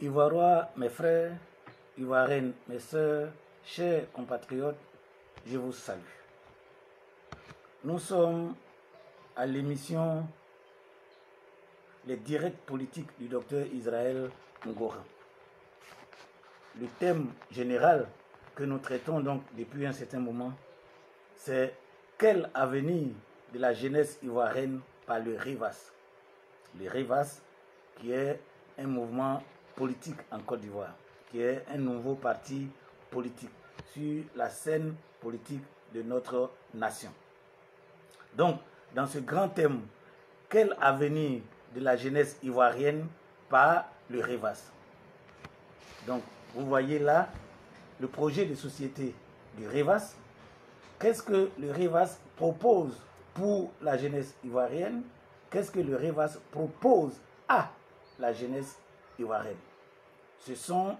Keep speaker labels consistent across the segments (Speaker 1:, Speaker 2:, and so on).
Speaker 1: Ivoiriens, mes frères, Ivoiriennes, mes sœurs, chers compatriotes, je vous salue. Nous sommes à l'émission Les directs politiques du docteur Israël Ngora. Le thème général que nous traitons donc depuis un certain moment, c'est quel avenir de la jeunesse ivoirienne par le RIVAS. Le RIVAS qui est un mouvement politique en Côte d'Ivoire, qui est un nouveau parti politique sur la scène politique de notre nation. Donc, dans ce grand thème, quel avenir de la jeunesse ivoirienne par le RIVAS? Donc, vous voyez là le projet de société du RIVAS. Qu'est-ce que le RIVAS propose pour la jeunesse ivoirienne? Qu'est-ce que le RIVAS propose à la jeunesse ivoirienne? Ce sont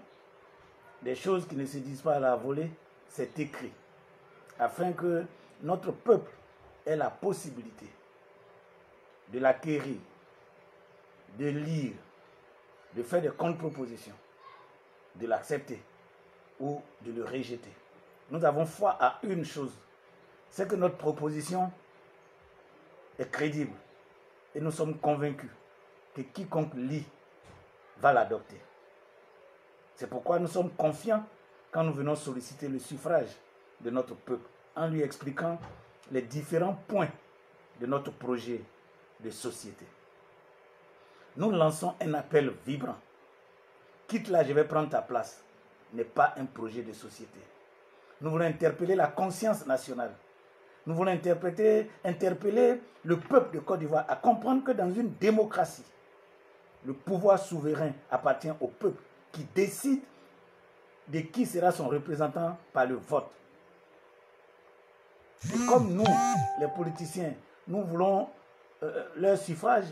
Speaker 1: des choses qui ne se disent pas à la volée, c'est écrit, afin que notre peuple ait la possibilité de l'acquérir, de lire, de faire des contre-propositions, de l'accepter ou de le rejeter. Nous avons foi à une chose, c'est que notre proposition est crédible et nous sommes convaincus que quiconque lit va l'adopter. C'est pourquoi nous sommes confiants quand nous venons solliciter le suffrage de notre peuple en lui expliquant les différents points de notre projet de société. Nous lançons un appel vibrant. Quitte là, je vais prendre ta place, n'est pas un projet de société. Nous voulons interpeller la conscience nationale. Nous voulons interpeller le peuple de Côte d'Ivoire à comprendre que dans une démocratie, le pouvoir souverain appartient au peuple qui décide de qui sera son représentant par le vote. Et comme nous, les politiciens, nous voulons leur suffrage,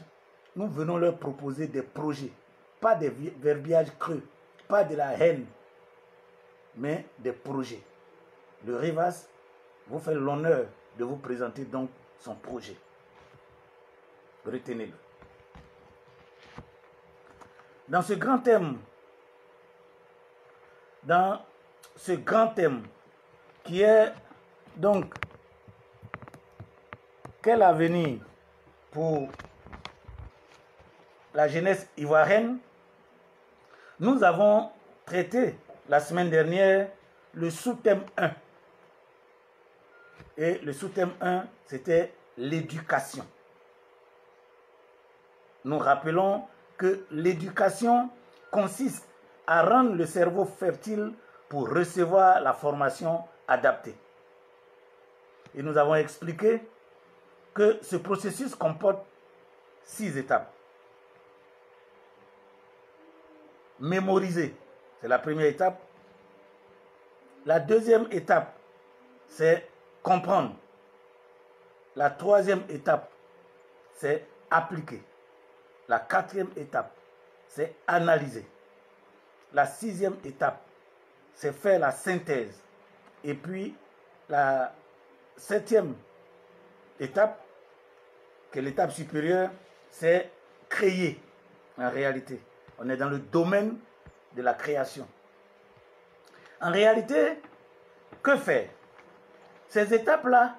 Speaker 1: nous venons leur proposer des projets, pas des verbiages creux, pas de la haine, mais des projets. Le RIVAS vous fait l'honneur de vous présenter donc son projet. Retenez-le. Dans ce grand thème qui est donc quel avenir pour la jeunesse ivoirienne, nous avons traité la semaine dernière le sous-thème 1. Et le sous-thème 1, c'était l'éducation. Nous rappelons que l'éducation consiste à rendre le cerveau fertile pour recevoir la formation adaptée. Et nous avons expliqué que ce processus comporte 6 étapes. Mémoriser, c'est la première étape. La deuxième étape, c'est comprendre. La troisième étape, c'est appliquer. La quatrième étape, c'est analyser. La sixième étape, c'est faire la synthèse. Et puis, la septième étape, qui est l'étape supérieure, c'est créer. En réalité, on est dans le domaine de la création. En réalité, que faire? Ces étapes-là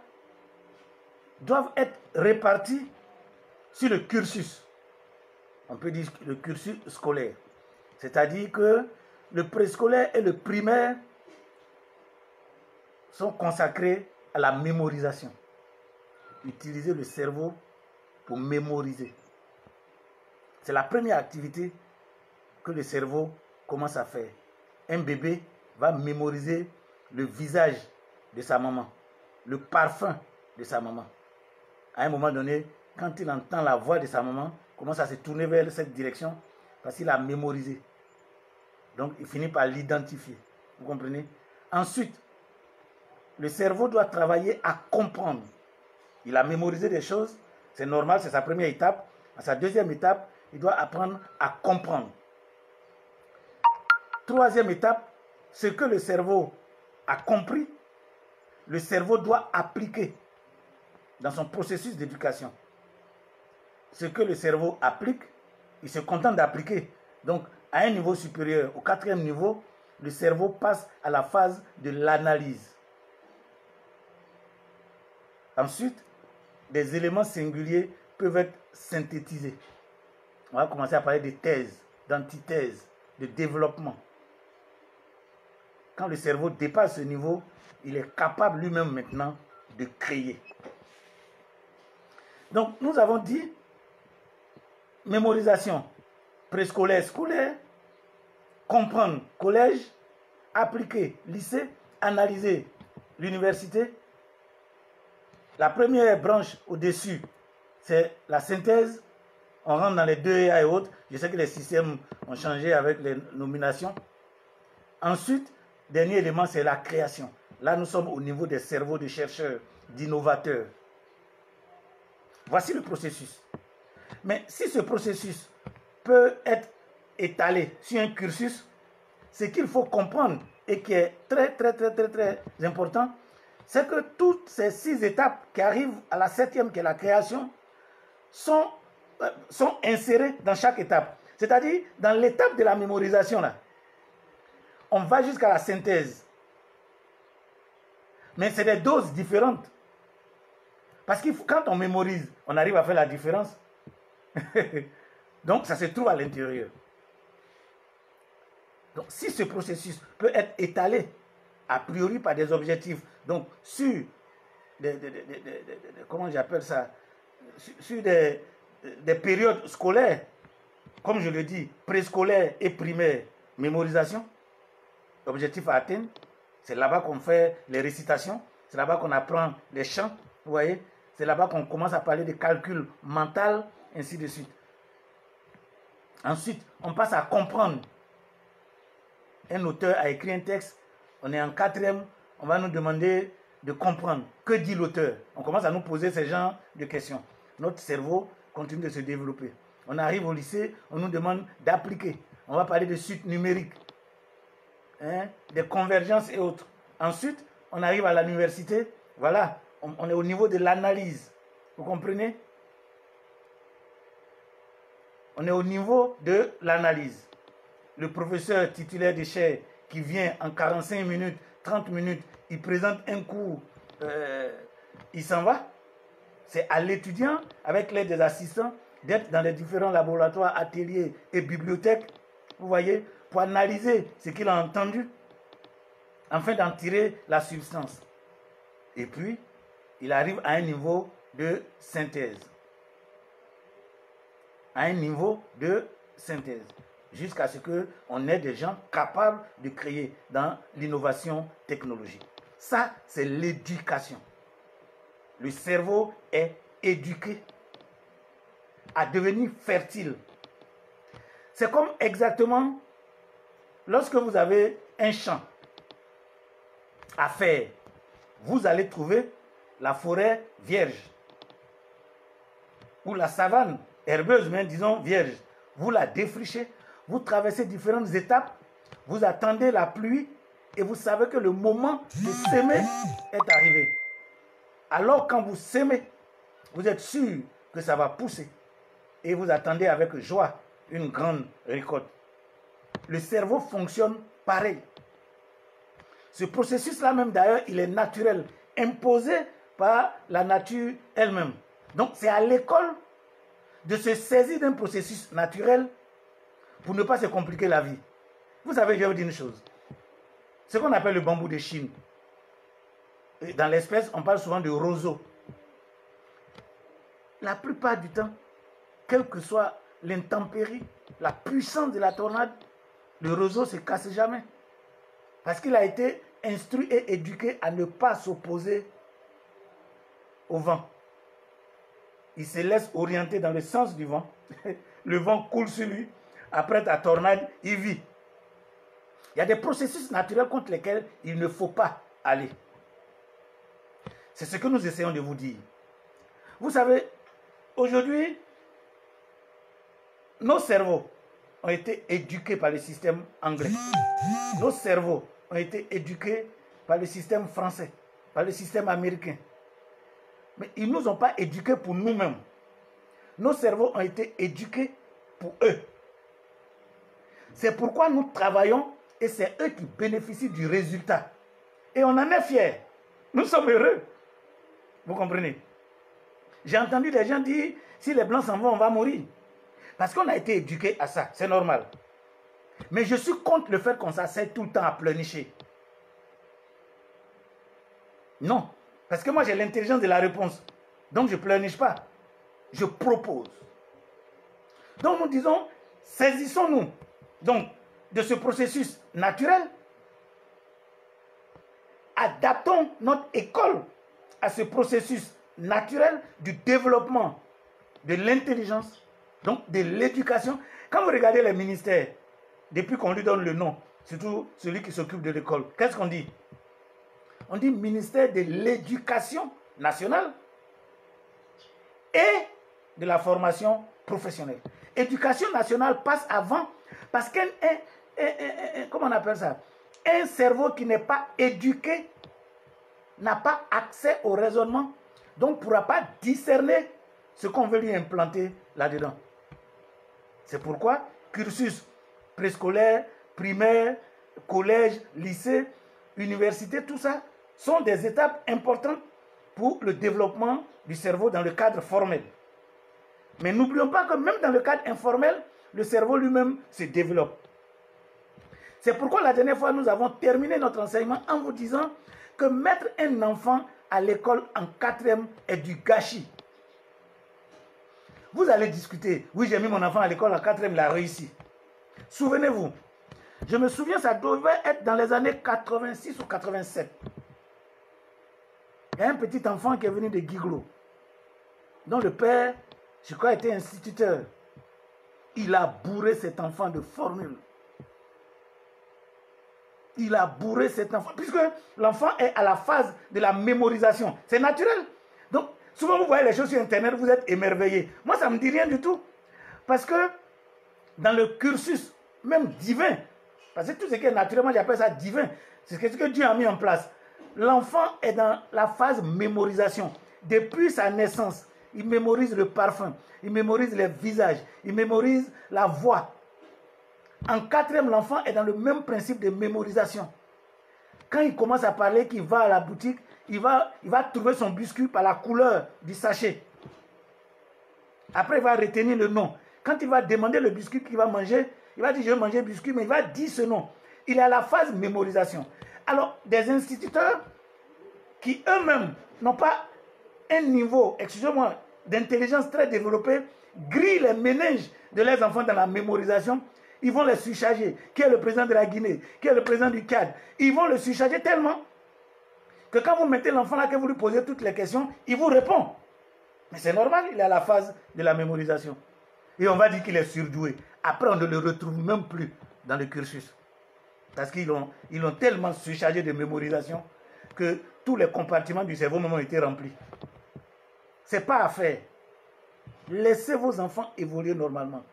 Speaker 1: doivent être réparties sur le cursus. On peut dire le cursus scolaire. C'est-à-dire que le préscolaire et le primaire sont consacrés à la mémorisation. Utiliser le cerveau pour mémoriser. C'est la première activité que le cerveau commence à faire. Un bébé va mémoriser le visage de sa maman, le parfum de sa maman. À un moment donné, quand il entend la voix de sa maman, il commence à se tourner vers cette direction parce qu'il a mémorisé. Donc, il finit par l'identifier. Vous comprenez? Ensuite, le cerveau doit travailler à comprendre. Il a mémorisé des choses, c'est normal, c'est sa première étape. À sa deuxième étape, il doit apprendre à comprendre. Troisième étape, ce que le cerveau a compris, le cerveau doit appliquer dans son processus d'éducation. Ce que le cerveau applique, il se contente d'appliquer. Donc, à un niveau supérieur, au 4e niveau, le cerveau passe à la phase de l'analyse. Ensuite, des éléments singuliers peuvent être synthétisés. On va commencer à parler de thèse, d'antithèse, de développement. Quand le cerveau dépasse ce niveau, il est capable lui-même maintenant de créer. Donc, nous avons dit mémorisation, préscolaire, scolaire, comprendre, collège, appliquer, lycée, analyser, l'université. La première branche au-dessus, c'est la synthèse. On rentre dans les 2A et autres. Je sais que les systèmes ont changé avec les nominations. Ensuite, dernier élément, c'est la création. Là, nous sommes au niveau des cerveaux de chercheurs, d'innovateurs. Voici le processus. Mais si ce processus peut être étalé sur un cursus, ce qu'il faut comprendre et qui est très important, c'est que toutes ces 6 étapes qui arrivent à la 7e, qui est la création, sont insérées dans chaque étape. C'est-à-dire, dans l'étape de la mémorisation, là, on va jusqu'à la synthèse. Mais c'est des doses différentes. Parce que quand on mémorise, on arrive à faire la différence. Donc, ça se trouve à l'intérieur. Donc, si ce processus peut être étalé, a priori par des objectifs, donc sur comment j'appelle ça, sur des périodes scolaires, comme je le dis, préscolaire et primaire, mémorisation, objectif à atteindre, c'est là-bas qu'on fait les récitations, c'est là-bas qu'on apprend les chants, vous voyez, c'est là-bas qu'on commence à parler de calcul mental, ainsi de suite. Ensuite, on passe à comprendre. Un auteur a écrit un texte, on est en 4e, on va nous demander de comprendre. Que dit l'auteur? On commence à nous poser ce genre de questions. Notre cerveau continue de se développer. On arrive au lycée, on nous demande d'appliquer. On va parler de suite numérique, des convergences et autres. Ensuite, on arrive à l'université, voilà, on est au niveau de l'analyse. Vous comprenez? On est au niveau de l'analyse. Le professeur titulaire des chaires qui vient en 45 minutes, 30 minutes, il présente un cours, il s'en va. C'est à l'étudiant, avec l'aide des assistants, d'être dans les différents laboratoires, ateliers et bibliothèques, vous voyez, pour analyser ce qu'il a entendu, afin d'en tirer la substance. Et puis, il arrive à un niveau de synthèse. À un niveau de synthèse. Jusqu'à ce qu'on ait des gens capables de créer dans l'innovation technologique. Ça, c'est l'éducation. Le cerveau est éduqué à devenir fertile. C'est comme exactement lorsque vous avez un champ à faire, vous allez trouver la forêt vierge ou la savane herbeuse, mais disons vierge. Vous la défrichez, vous traversez différentes étapes, vous attendez la pluie et vous savez que le moment de s'aimer est arrivé. Alors quand vous s'aimez, vous êtes sûr que ça va pousser et vous attendez avec joie une grande récolte. Le cerveau fonctionne pareil. Ce processus-là même d'ailleurs, il est naturel, imposé par la nature elle-même. Donc c'est à l'école de se saisir d'un processus naturel pour ne pas se compliquer la vie. Vous savez, je vais vous dire une chose. Ce qu'on appelle le bambou de Chine, dans l'espèce, on parle souvent de roseau. La plupart du temps, quelle que soit l'intempérie, la puissance de la tornade, le roseau ne se casse jamais. Parce qu'il a été instruit et éduqué à ne pas s'opposer au vent. Il se laisse orienter dans le sens du vent. Le vent coule sur lui. Après ta tornade, il vit. Il y a des processus naturels contre lesquels il ne faut pas aller. C'est ce que nous essayons de vous dire. Vous savez, aujourd'hui, nos cerveaux ont été éduqués par le système anglais. Nos cerveaux ont été éduqués par le système français, par le système américain. Mais ils ne nous ont pas éduqués pour nous-mêmes. Nos cerveaux ont été éduqués pour eux. C'est pourquoi nous travaillons et c'est eux qui bénéficient du résultat. Et on en est fiers. Nous sommes heureux. Vous comprenez? J'ai entendu des gens dire, si les Blancs s'en vont, on va mourir. Parce qu'on a été éduqués à ça, c'est normal. Mais je suis contre le fait qu'on s'asseye tout le temps à pleurnicher. Non, parce que moi j'ai l'intelligence de la réponse. Donc je ne pleurniche pas. Je propose. Donc nous disons, saisissons-nous donc de ce processus naturel. Adaptons notre école à ce processus naturel du développement de l'intelligence, donc de l'éducation. Quand vous regardez les ministères, depuis qu'on lui donne le nom, surtout celui qui s'occupe de l'école, qu'est-ce qu'on dit? On dit ministère de l'éducation nationale et de la formation professionnelle. Éducation nationale passe avant parce qu'un, comment on appelle ça? Un cerveau qui n'est pas éduqué n'a pas accès au raisonnement, donc ne pourra pas discerner ce qu'on veut lui implanter là-dedans. C'est pourquoi cursus préscolaire, primaire, collège, lycée, université, tout ça sont des étapes importantes pour le développement du cerveau dans le cadre formel. Mais n'oublions pas que même dans le cadre informel, le cerveau lui-même se développe. C'est pourquoi la dernière fois, nous avons terminé notre enseignement en vous disant que mettre un enfant à l'école en 4e est du gâchis. Vous allez discuter. Oui, j'ai mis mon enfant à l'école en 4e, il a réussi. Souvenez-vous, je me souviens, ça devait être dans les années 86 ou 87. Il y a un petit enfant qui est venu de Guiglo, dont le père, je crois, était instituteur. Il a bourré cet enfant de formules. Il a bourré cet enfant, puisque l'enfant est à la phase de la mémorisation. C'est naturel. Donc, souvent vous voyez les choses sur Internet, vous êtes émerveillés. Moi, ça ne me dit rien du tout. Parce que dans le cursus, même divin, parce que tout ce qui est naturellement, j'appelle ça divin, c'est ce que Dieu a mis en place. L'enfant est dans la phase mémorisation. Depuis sa naissance, il mémorise le parfum, il mémorise les visages, il mémorise la voix. En 4e, l'enfant est dans le même principe de mémorisation. Quand il commence à parler, qu'il va à la boutique, il va trouver son biscuit par la couleur du sachet. Après, il va retenir le nom. Quand il va demander le biscuit qu'il va manger, il va dire, je vais manger biscuit, mais il va dire ce nom. Il est à la phase mémorisation. Alors, des instituteurs qui eux-mêmes n'ont pas un niveau, excusez-moi, d'intelligence très développé, grillent les méninges de leurs enfants dans la mémorisation. Ils vont les surcharger. Qui est le président de la Guinée? Qui est le président du Tchad? Ils vont le surcharger tellement que quand vous mettez l'enfant là, que vous lui posez toutes les questions, il vous répond. Mais c'est normal, il est à la phase de la mémorisation. Et on va dire qu'il est surdoué. Après, on ne le retrouve même plus dans le cursus. Parce qu'ils l'ont tellement surchargé de mémorisation que tous les compartiments du cerveau ont été remplis. Ce n'est pas à faire. Laissez vos enfants évoluer normalement.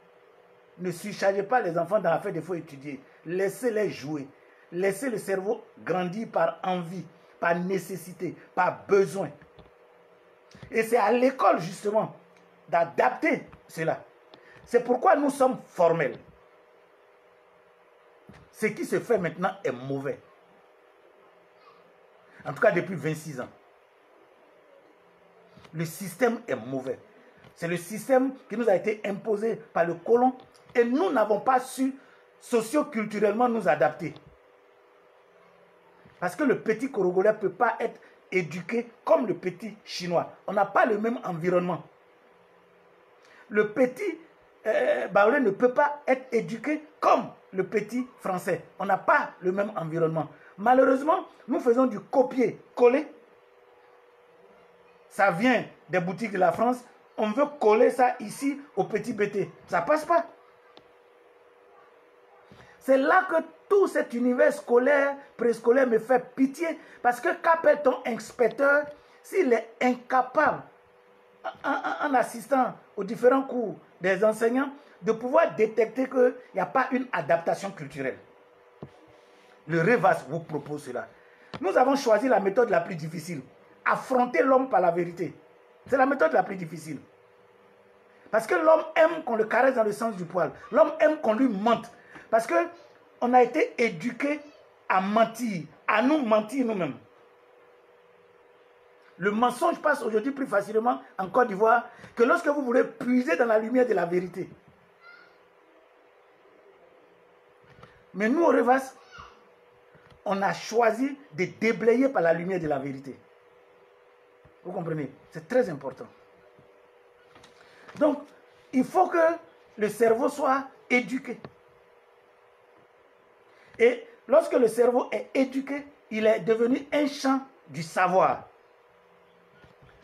Speaker 1: Ne surchargez pas les enfants dans la fête, il faut étudier. Laissez-les jouer. Laissez le cerveau grandir par envie, par nécessité, par besoin. Et c'est à l'école, justement, d'adapter cela. C'est pourquoi nous sommes formels. Ce qui se fait maintenant est mauvais. En tout cas, depuis 26 ans. Le système est mauvais. C'est le système qui nous a été imposé par le colon et nous n'avons pas su socio-culturellement nous adapter. Parce que le petit Congolais ne peut pas être éduqué comme le petit Chinois. On n'a pas le même environnement. Le petit Baoulé ne peut pas être éduqué comme le petit Français. On n'a pas le même environnement. Malheureusement, nous faisons du copier-coller. Ça vient des boutiques de la France. On veut coller ça ici au petit BT. Ça ne passe pas. C'est là que tout cet univers scolaire, préscolaire me fait pitié. Parce que qu'appelle ton inspecteur s'il est incapable, en assistant aux différents cours des enseignants, de pouvoir détecter qu'il n'y a pas une adaptation culturelle. Le REVAS vous propose cela. Nous avons choisi la méthode la plus difficile. Affronter l'homme par la vérité. C'est la méthode la plus difficile. Parce que l'homme aime qu'on le caresse dans le sens du poil. L'homme aime qu'on lui mente. Parce qu'on a été éduqués à mentir, à nous mentir nous-mêmes. Le mensonge passe aujourd'hui plus facilement en Côte d'Ivoire que lorsque vous voulez puiser dans la lumière de la vérité. Mais nous, au Revas, on a choisi de déblayer par la lumière de la vérité. Vous comprenez? C'est très important. Donc, il faut que le cerveau soit éduqué. Et lorsque le cerveau est éduqué, il est devenu un champ du savoir.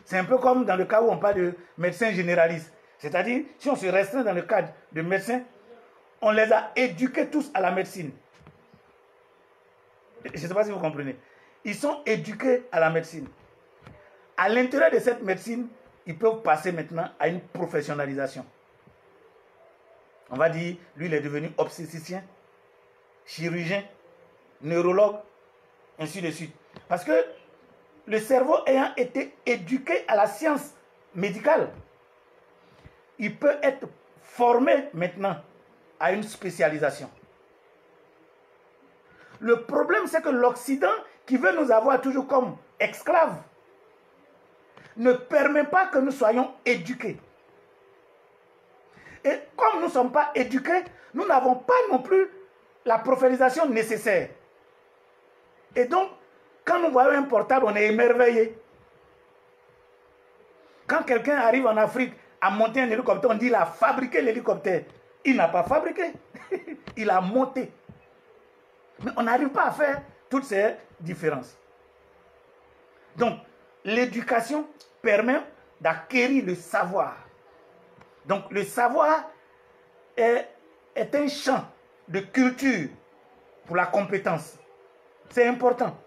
Speaker 1: C'est un peu comme dans le cas où on parle de médecins généralistes. C'est-à-dire, si on se restreint dans le cadre de médecins, on les a éduqués tous à la médecine. Je ne sais pas si vous comprenez. Ils sont éduqués à la médecine. À l'intérieur de cette médecine, ils peuvent passer maintenant à une professionnalisation. On va dire, lui, il est devenu obstétricien, chirurgien, neurologue, ainsi de suite. Parce que le cerveau ayant été éduqué à la science médicale, il peut être formé maintenant à une spécialisation. Le problème, c'est que l'Occident, qui veut nous avoir toujours comme esclaves, ne permet pas que nous soyons éduqués. Et comme nous ne sommes pas éduqués, nous n'avons pas non plus la professionnalisation nécessaire. Et donc, quand nous voyons un portable, on est émerveillé. Quand quelqu'un arrive en Afrique à monter un hélicoptère, on dit qu'il a fabriqué l'hélicoptère. Il n'a pas fabriqué, il a monté. Mais on n'arrive pas à faire toutes ces différences. Donc, l'éducation permet d'acquérir le savoir. Donc, le savoir est un champ de culture pour la compétence. C'est important.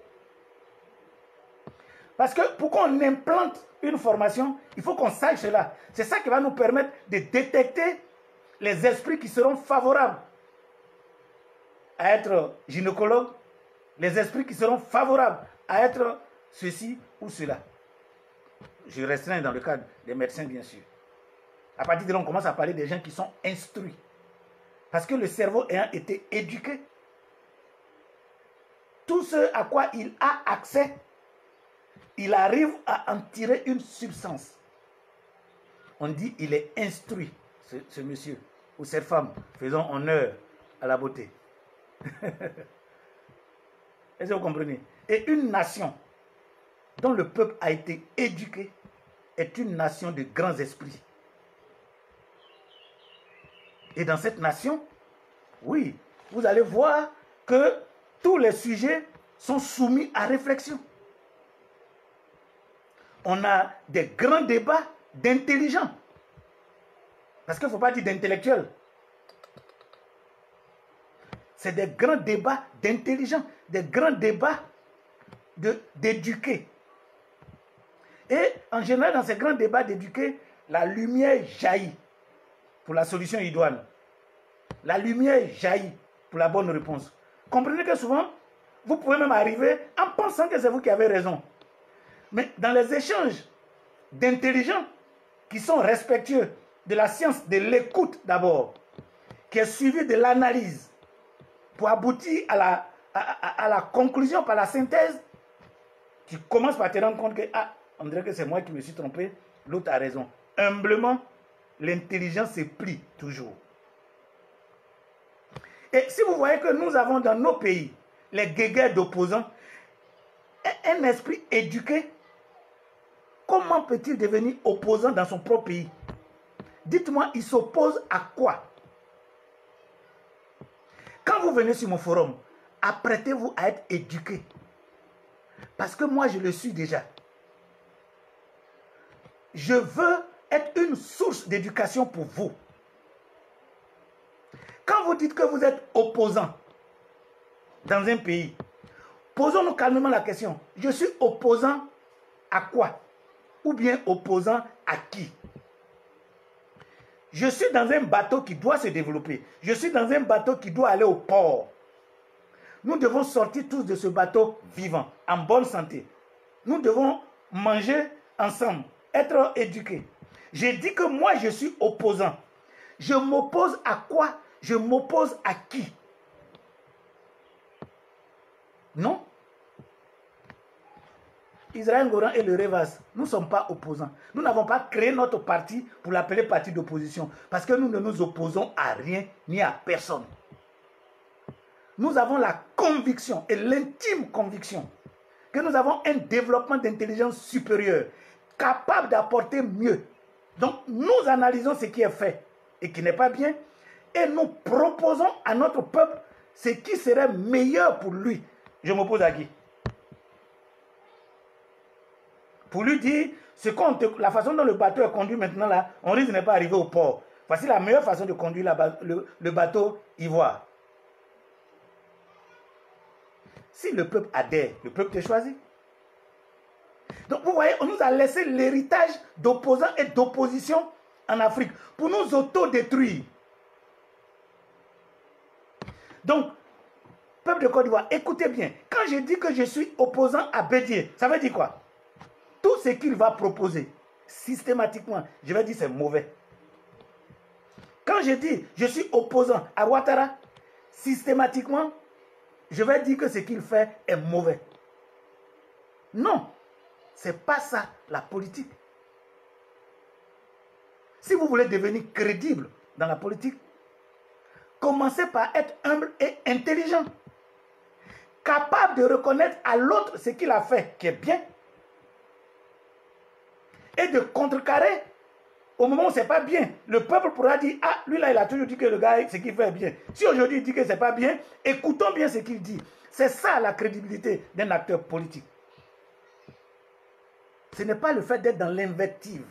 Speaker 1: Parce que pour qu'on implante une formation, il faut qu'on sache cela. C'est ça qui va nous permettre de détecter les esprits qui seront favorables à être gynécologue, les esprits qui seront favorables à être ceci ou cela. Je restreins dans le cadre des médecins, bien sûr. À partir de là, on commence à parler des gens qui sont instruits. Parce que le cerveau ayant été éduqué, tout ce à quoi il a accès, il arrive à en tirer une substance. On dit qu'il est instruit, ce monsieur ou cette femme. Faisons honneur à la beauté. Est-ce que vous comprenez? Et une nation dont le peuple a été éduqué est une nation de grands esprits. Et dans cette nation, oui, vous allez voir que tous les sujets sont soumis à réflexion. On a des grands débats d'intelligents. Parce qu'il ne faut pas dire d'intellectuels. C'est des grands débats d'intelligents, des grands débats d'éduqués. Et en général, dans ces grands débats d'éduqués, la lumière jaillit pour la solution idoine. La lumière jaillit pour la bonne réponse. Comprenez que souvent, vous pouvez même arriver en pensant que c'est vous qui avez raison. Mais dans les échanges d'intelligents qui sont respectueux de la science de l'écoute d'abord, qui est suivi de l'analyse pour aboutir à la conclusion par la synthèse, tu commences par te rendre compte que on dirait que c'est moi qui me suis trompé, l'autre a raison. Humblement, l'intelligence se plie toujours. Et si vous voyez que nous avons dans nos pays les guéguerres d'opposants, un esprit éduqué, comment peut-il devenir opposant dans son propre pays? Dites-moi, il s'oppose à quoi? Quand vous venez sur mon forum, apprêtez-vous à être éduqué. Parce que moi, je le suis déjà. Je veux être une source d'éducation pour vous. Quand vous dites que vous êtes opposant dans un pays, posons-nous calmement la question. Je suis opposant à quoi? Ou bien opposant à qui? Je suis dans un bateau qui doit se développer. Je suis dans un bateau qui doit aller au port. Nous devons sortir tous de ce bateau vivant, en bonne santé. Nous devons manger ensemble, être éduqués. J'ai dit que moi, je suis opposant. Je m'oppose à quoi? Je m'oppose à qui? Non. Israël Goran et le Revas, nous ne sommes pas opposants. Nous n'avons pas créé notre parti pour l'appeler parti d'opposition. Parce que nous ne nous opposons à rien ni à personne. Nous avons la conviction et l'intime conviction que nous avons un développement d'intelligence supérieure capable d'apporter mieux. Donc nous analysons ce qui est fait et qui n'est pas bien et nous proposons à notre peuple ce qui serait meilleur pour lui. Je m'oppose à qui? Pour lui dire, la façon dont le bateau est conduit maintenant là, on risque de ne pas arriver au port. Voici la meilleure façon de conduire le bateau ivoire. Si le peuple adhère, le peuple te choisit. Donc vous voyez, on nous a laissé l'héritage d'opposants et d'opposition en Afrique pour nous autodétruire. Donc, peuple de Côte d'Ivoire, écoutez bien. Quand je dis que je suis opposant à Bédié, ça veut dire quoi? Tout ce qu'il va proposer, systématiquement, je vais dire c'est mauvais. Quand je dis je suis opposant à Ouattara, systématiquement, je vais dire que ce qu'il fait est mauvais. Non, ce n'est pas ça la politique. Si vous voulez devenir crédible dans la politique, commencez par être humble et intelligent. Capable de reconnaître à l'autre ce qu'il a fait qui est bien. Et de contrecarrer au moment où ce n'est pas bien. Le peuple pourra dire, ah, lui là, il a toujours dit que le gars, ce qu'il fait est bien. Si aujourd'hui il dit que ce n'est pas bien, écoutons bien ce qu'il dit. C'est ça la crédibilité d'un acteur politique. Ce n'est pas le fait d'être dans l'invective.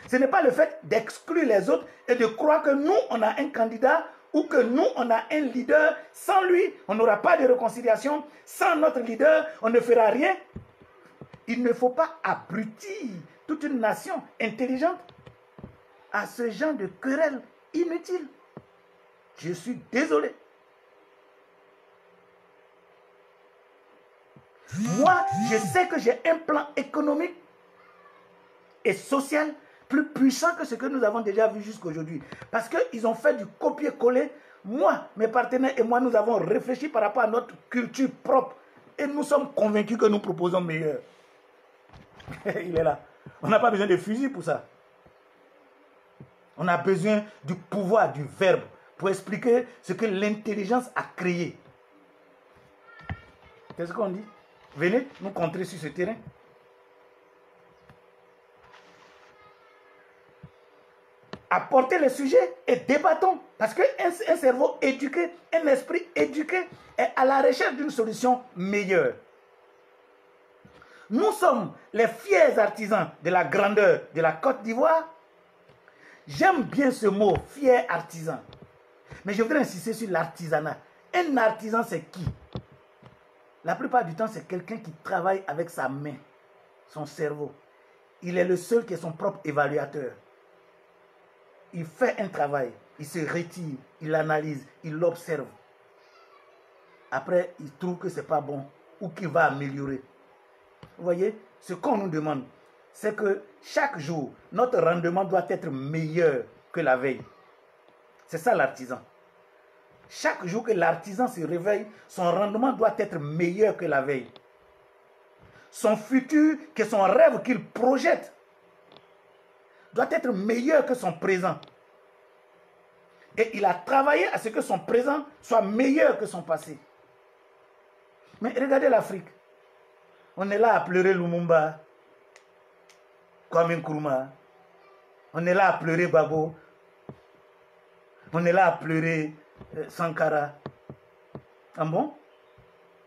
Speaker 1: Ce n'est pas le fait d'exclure les autres et de croire que nous, on a un candidat ou que nous, on a un leader. Sans lui, on n'aura pas de réconciliation. Sans notre leader, on ne fera rien. Il ne faut pas abrutir toute une nation intelligente à ce genre de querelle inutile. Je suis désolé. Moi, je sais que j'ai un plan économique et social plus puissant que ce que nous avons déjà vu jusqu'aujourd'hui. Parce qu'ils ont fait du copier-coller. Moi, mes partenaires et moi, nous avons réfléchi par rapport à notre culture propre. Et nous sommes convaincus que nous proposons meilleur. Il est là. On n'a pas besoin de fusil pour ça. On a besoin du pouvoir, du verbe, pour expliquer ce que l'intelligence a créé. Qu'est-ce qu'on dit? Venez nous contrer sur ce terrain. Apportez le sujet et débattons. Parce qu'un cerveau éduqué, un esprit éduqué est à la recherche d'une solution meilleure. Nous sommes les fiers artisans de la grandeur de la Côte d'Ivoire. J'aime bien ce mot, fier artisan. Mais je voudrais insister sur l'artisanat. Un artisan, c'est qui? La plupart du temps, c'est quelqu'un qui travaille avec sa main, son cerveau. Il est le seul qui est son propre évaluateur. Il fait un travail, il se retire, il analyse, il l'observe. Après, il trouve que ce n'est pas bon ou qu'il va améliorer. Vous voyez, ce qu'on nous demande, c'est que chaque jour, notre rendement doit être meilleur que la veille. C'est ça l'artisan. Chaque jour que l'artisan se réveille, son rendement doit être meilleur que la veille. Son futur, que son rêve qu'il projette, doit être meilleur que son présent. Et il a travaillé à ce que son présent soit meilleur que son passé. Mais regardez l'Afrique. On est là à pleurer Lumumba, Kwame Nkrumah. On est là à pleurer Babo. On est là à pleurer Sankara. Ah bon?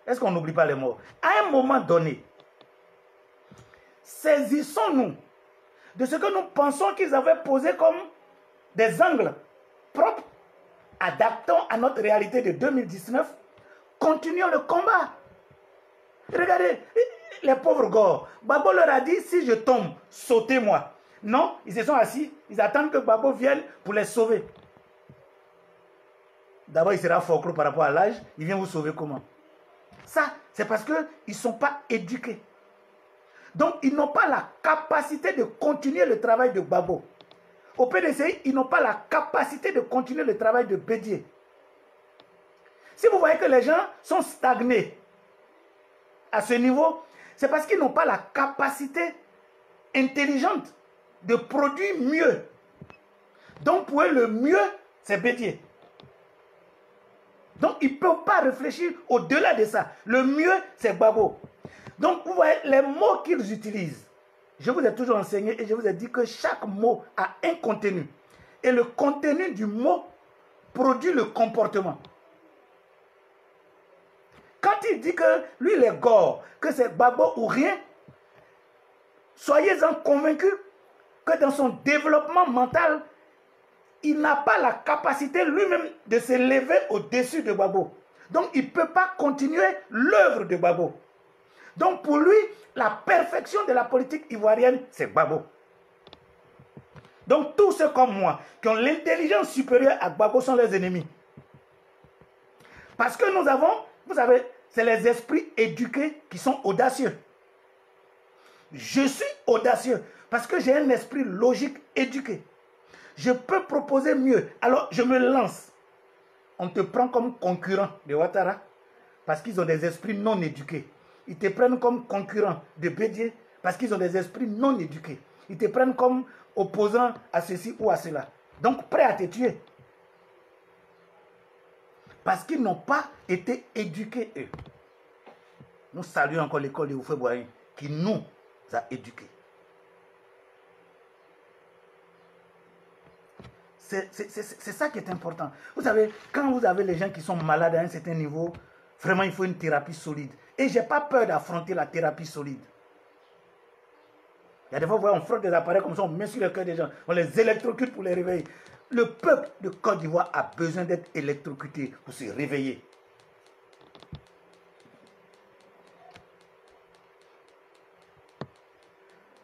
Speaker 1: Est-ce qu'on n'oublie pas les morts? À un moment donné, saisissons-nous de ce que nous pensons qu'ils avaient posé comme des angles propres. Adaptons à notre réalité de 2019. Continuons le combat. Regardez, les pauvres gars. Babo leur a dit, si je tombe, sautez-moi. Non, ils se sont assis, ils attendent que Babo vienne pour les sauver. D'abord, il sera fort par rapport à l'âge, il vient vous sauver comment? Ça, c'est parce qu'ils ne sont pas éduqués. Donc, ils n'ont pas la capacité de continuer le travail de Babo. Au PDCI, ils n'ont pas la capacité de continuer le travail de Bédié. Si vous voyez que les gens sont stagnés, à ce niveau, c'est parce qu'ils n'ont pas la capacité intelligente de produire mieux. Donc pour eux, le mieux, c'est Bédié. Donc ils ne peuvent pas réfléchir au-delà de ça. Le mieux, c'est Gbagbo. Donc vous voyez, les mots qu'ils utilisent, je vous ai toujours enseigné et je vous ai dit que chaque mot a un contenu. Et le contenu du mot produit le comportement. Quand il dit que lui, il est gore, que c'est Gbagbo ou rien, soyez-en convaincus que dans son développement mental, il n'a pas la capacité lui-même de se lever au-dessus de Gbagbo. Donc, il ne peut pas continuer l'œuvre de Gbagbo. Donc, pour lui, la perfection de la politique ivoirienne, c'est Gbagbo. Donc, tous ceux comme moi, qui ont l'intelligence supérieure à Gbagbo, sont leurs ennemis. Parce que nous avons, vous savez, c'est les esprits éduqués qui sont audacieux. Je suis audacieux parce que j'ai un esprit logique éduqué. Je peux proposer mieux. Alors, je me lance. On te prend comme concurrent de Ouattara parce qu'ils ont des esprits non éduqués. Ils te prennent comme concurrent de Bédié parce qu'ils ont des esprits non éduqués. Ils te prennent comme opposant à ceci ou à cela. Donc, prêt à te tuer. Parce qu'ils n'ont pas été éduqués, eux. Nous saluons encore l'école de Oufé-Boigny qui nous a éduqués. C'est ça qui est important. Vous savez, quand vous avez les gens qui sont malades à un certain niveau, vraiment il faut une thérapie solide. Et je n'ai pas peur d'affronter la thérapie solide. Il y a des fois, on frotte des appareils comme ça, on met sur le cœur des gens, on les électrocute pour les réveiller. Le peuple de Côte d'Ivoire a besoin d'être électrocuté pour se réveiller.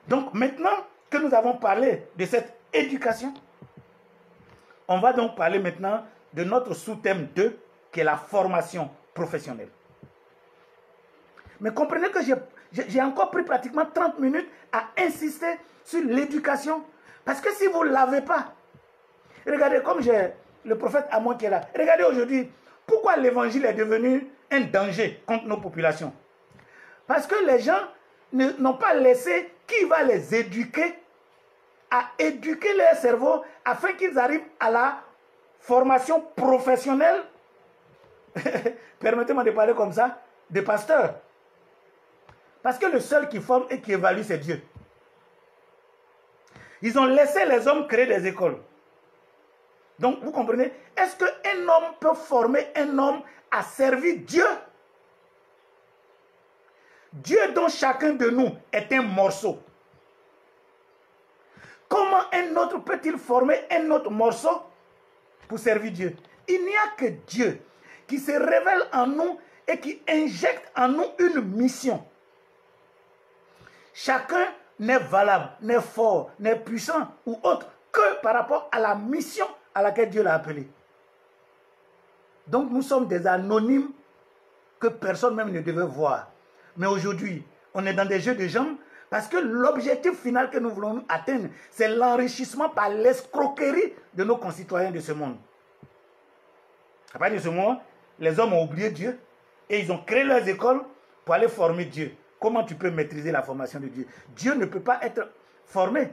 Speaker 1: Donc maintenant que nous avons parlé de cette éducation, on va donc parler maintenant de notre sous-thème 2, qui est la formation professionnelle. Mais comprenez que j'ai encore pris pratiquement 30 minutes à insister sur l'éducation. Parce que si vous ne l'avez pas, regardez comme j'ai le prophète Amon qui est là. Regardez aujourd'hui, pourquoi l'évangile est devenu un danger contre nos populations. Parce que les gens n'ont pas laissé qui va les éduquer à éduquer leur cerveau afin qu'ils arrivent à la formation professionnelle, permettez-moi de parler comme ça, de pasteur. Parce que le seul qui forme et qui évalue, c'est Dieu. Ils ont laissé les hommes créer des écoles. Donc, vous comprenez, est-ce qu'un homme peut former un homme à servir Dieu? Dieu dont chacun de nous est un morceau. Comment un autre peut-il former un autre morceau pour servir Dieu? Il n'y a que Dieu qui se révèle en nous et qui injecte en nous une mission. Chacun n'est valable, n'est fort, n'est puissant ou autre que par rapport à la mission à laquelle Dieu l'a appelé. Donc nous sommes des anonymes que personne même ne devait voir. Mais aujourd'hui, on est dans des jeux de jambes parce que l'objectif final que nous voulons atteindre, c'est l'enrichissement par l'escroquerie de nos concitoyens de ce monde. À partir de ce moment, les hommes ont oublié Dieu et ils ont créé leurs écoles pour aller former Dieu. Comment tu peux maîtriser la formation de Dieu? Dieu ne peut pas être formé.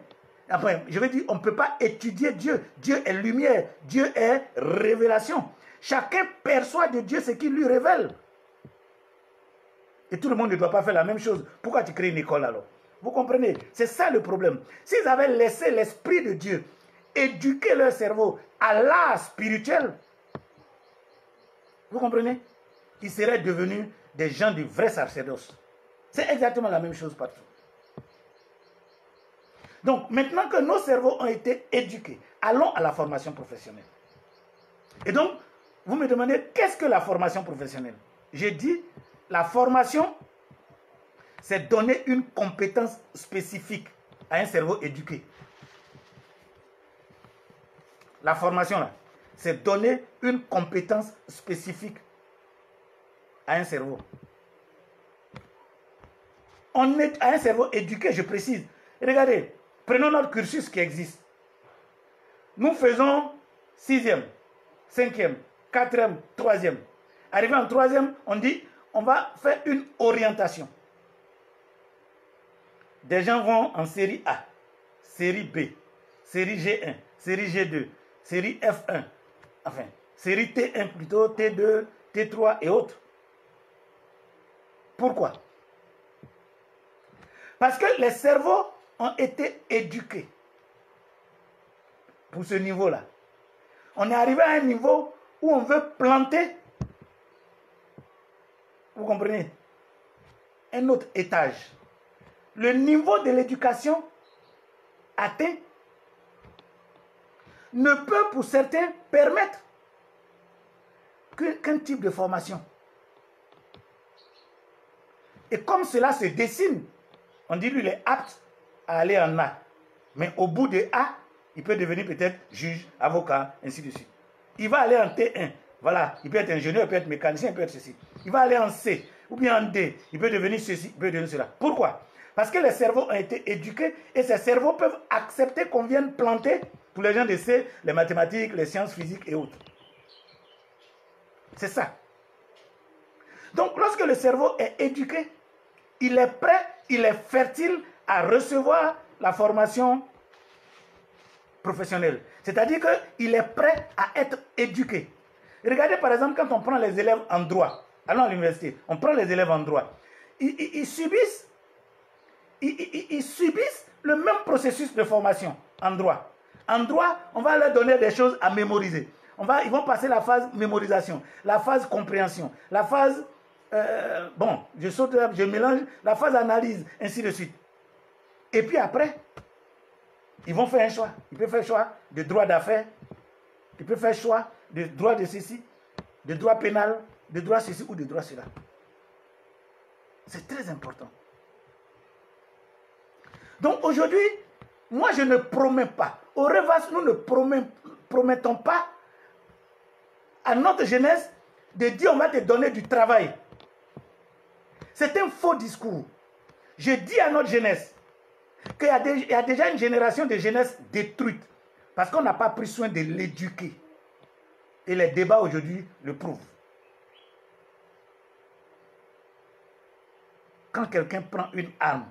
Speaker 1: Enfin, je veux dire, on ne peut pas étudier Dieu. Dieu est lumière, Dieu est révélation. Chacun perçoit de Dieu ce qu'il lui révèle. Et tout le monde ne doit pas faire la même chose. Pourquoi tu crées une école alors? Vous comprenez? C'est ça le problème. S'ils avaient laissé l'Esprit de Dieu éduquer leur cerveau à l'art spirituel, vous comprenez? Ils seraient devenus des gens du vrai sacerdoce. C'est exactement la même chose partout. Donc, maintenant que nos cerveaux ont été éduqués, allons à la formation professionnelle. Et donc, vous me demandez, qu'est-ce que la formation professionnelle? J'ai dit, la formation, c'est donner une compétence spécifique à un cerveau éduqué. La formation, là, c'est donner une compétence spécifique à un cerveau. On est à un cerveau éduqué, je précise. Regardez, prenons notre cursus qui existe. Nous faisons 6e, 5e, 4e, 3e. Arrivé en 3e, on dit, on va faire une orientation. Des gens vont en série A, série B, série G1, série G2, série F1, enfin, série T1 plutôt, T2, T3 et autres. Pourquoi? Parce que les cerveaux ont été éduqués pour ce niveau-là. On est arrivé à un niveau où on veut planter, vous comprenez, un autre étage. Le niveau de l'éducation atteint ne peut pour certains permettre qu'un type de formation. Et comme cela se dessine, on dit lui il est apte à aller en A. Mais au bout de A, il peut devenir peut-être juge, avocat, ainsi de suite. Il va aller en T1. Voilà, il peut être ingénieur, il peut être mécanicien, il peut être ceci. Il va aller en C ou bien en D. Il peut devenir ceci, il peut devenir cela. Pourquoi? Parce que les cerveaux ont été éduqués et ces cerveaux peuvent accepter qu'on vienne planter, pour les gens de C, les mathématiques, les sciences physiques et autres. C'est ça. Donc, lorsque le cerveau est éduqué, il est prêt, il est fertile à recevoir la formation professionnelle. C'est-à-dire qu'il est prêt à être éduqué. Regardez par exemple quand on prend les élèves en droit, allons à l'université, on prend les élèves en droit, ils subissent le même processus de formation en droit. En droit, on va leur donner des choses à mémoriser. Ils vont passer la phase mémorisation, la phase compréhension, la phase, je mélange, la phase analyse, ainsi de suite. Et puis après, ils vont faire un choix. Ils peuvent faire un choix de droit d'affaires, ils peuvent faire un choix de droit de ceci, de droit pénal, de droit ceci ou de droit cela. C'est très important. Donc aujourd'hui, moi je ne promets pas. Au Revas, nous ne promettons pas à notre jeunesse de dire on va te donner du travail. C'est un faux discours. Je dis à notre jeunesse qu'il y a déjà une génération de jeunesse détruite parce qu'on n'a pas pris soin de l'éduquer. Et les débats aujourd'hui le prouvent. Quand quelqu'un prend une arme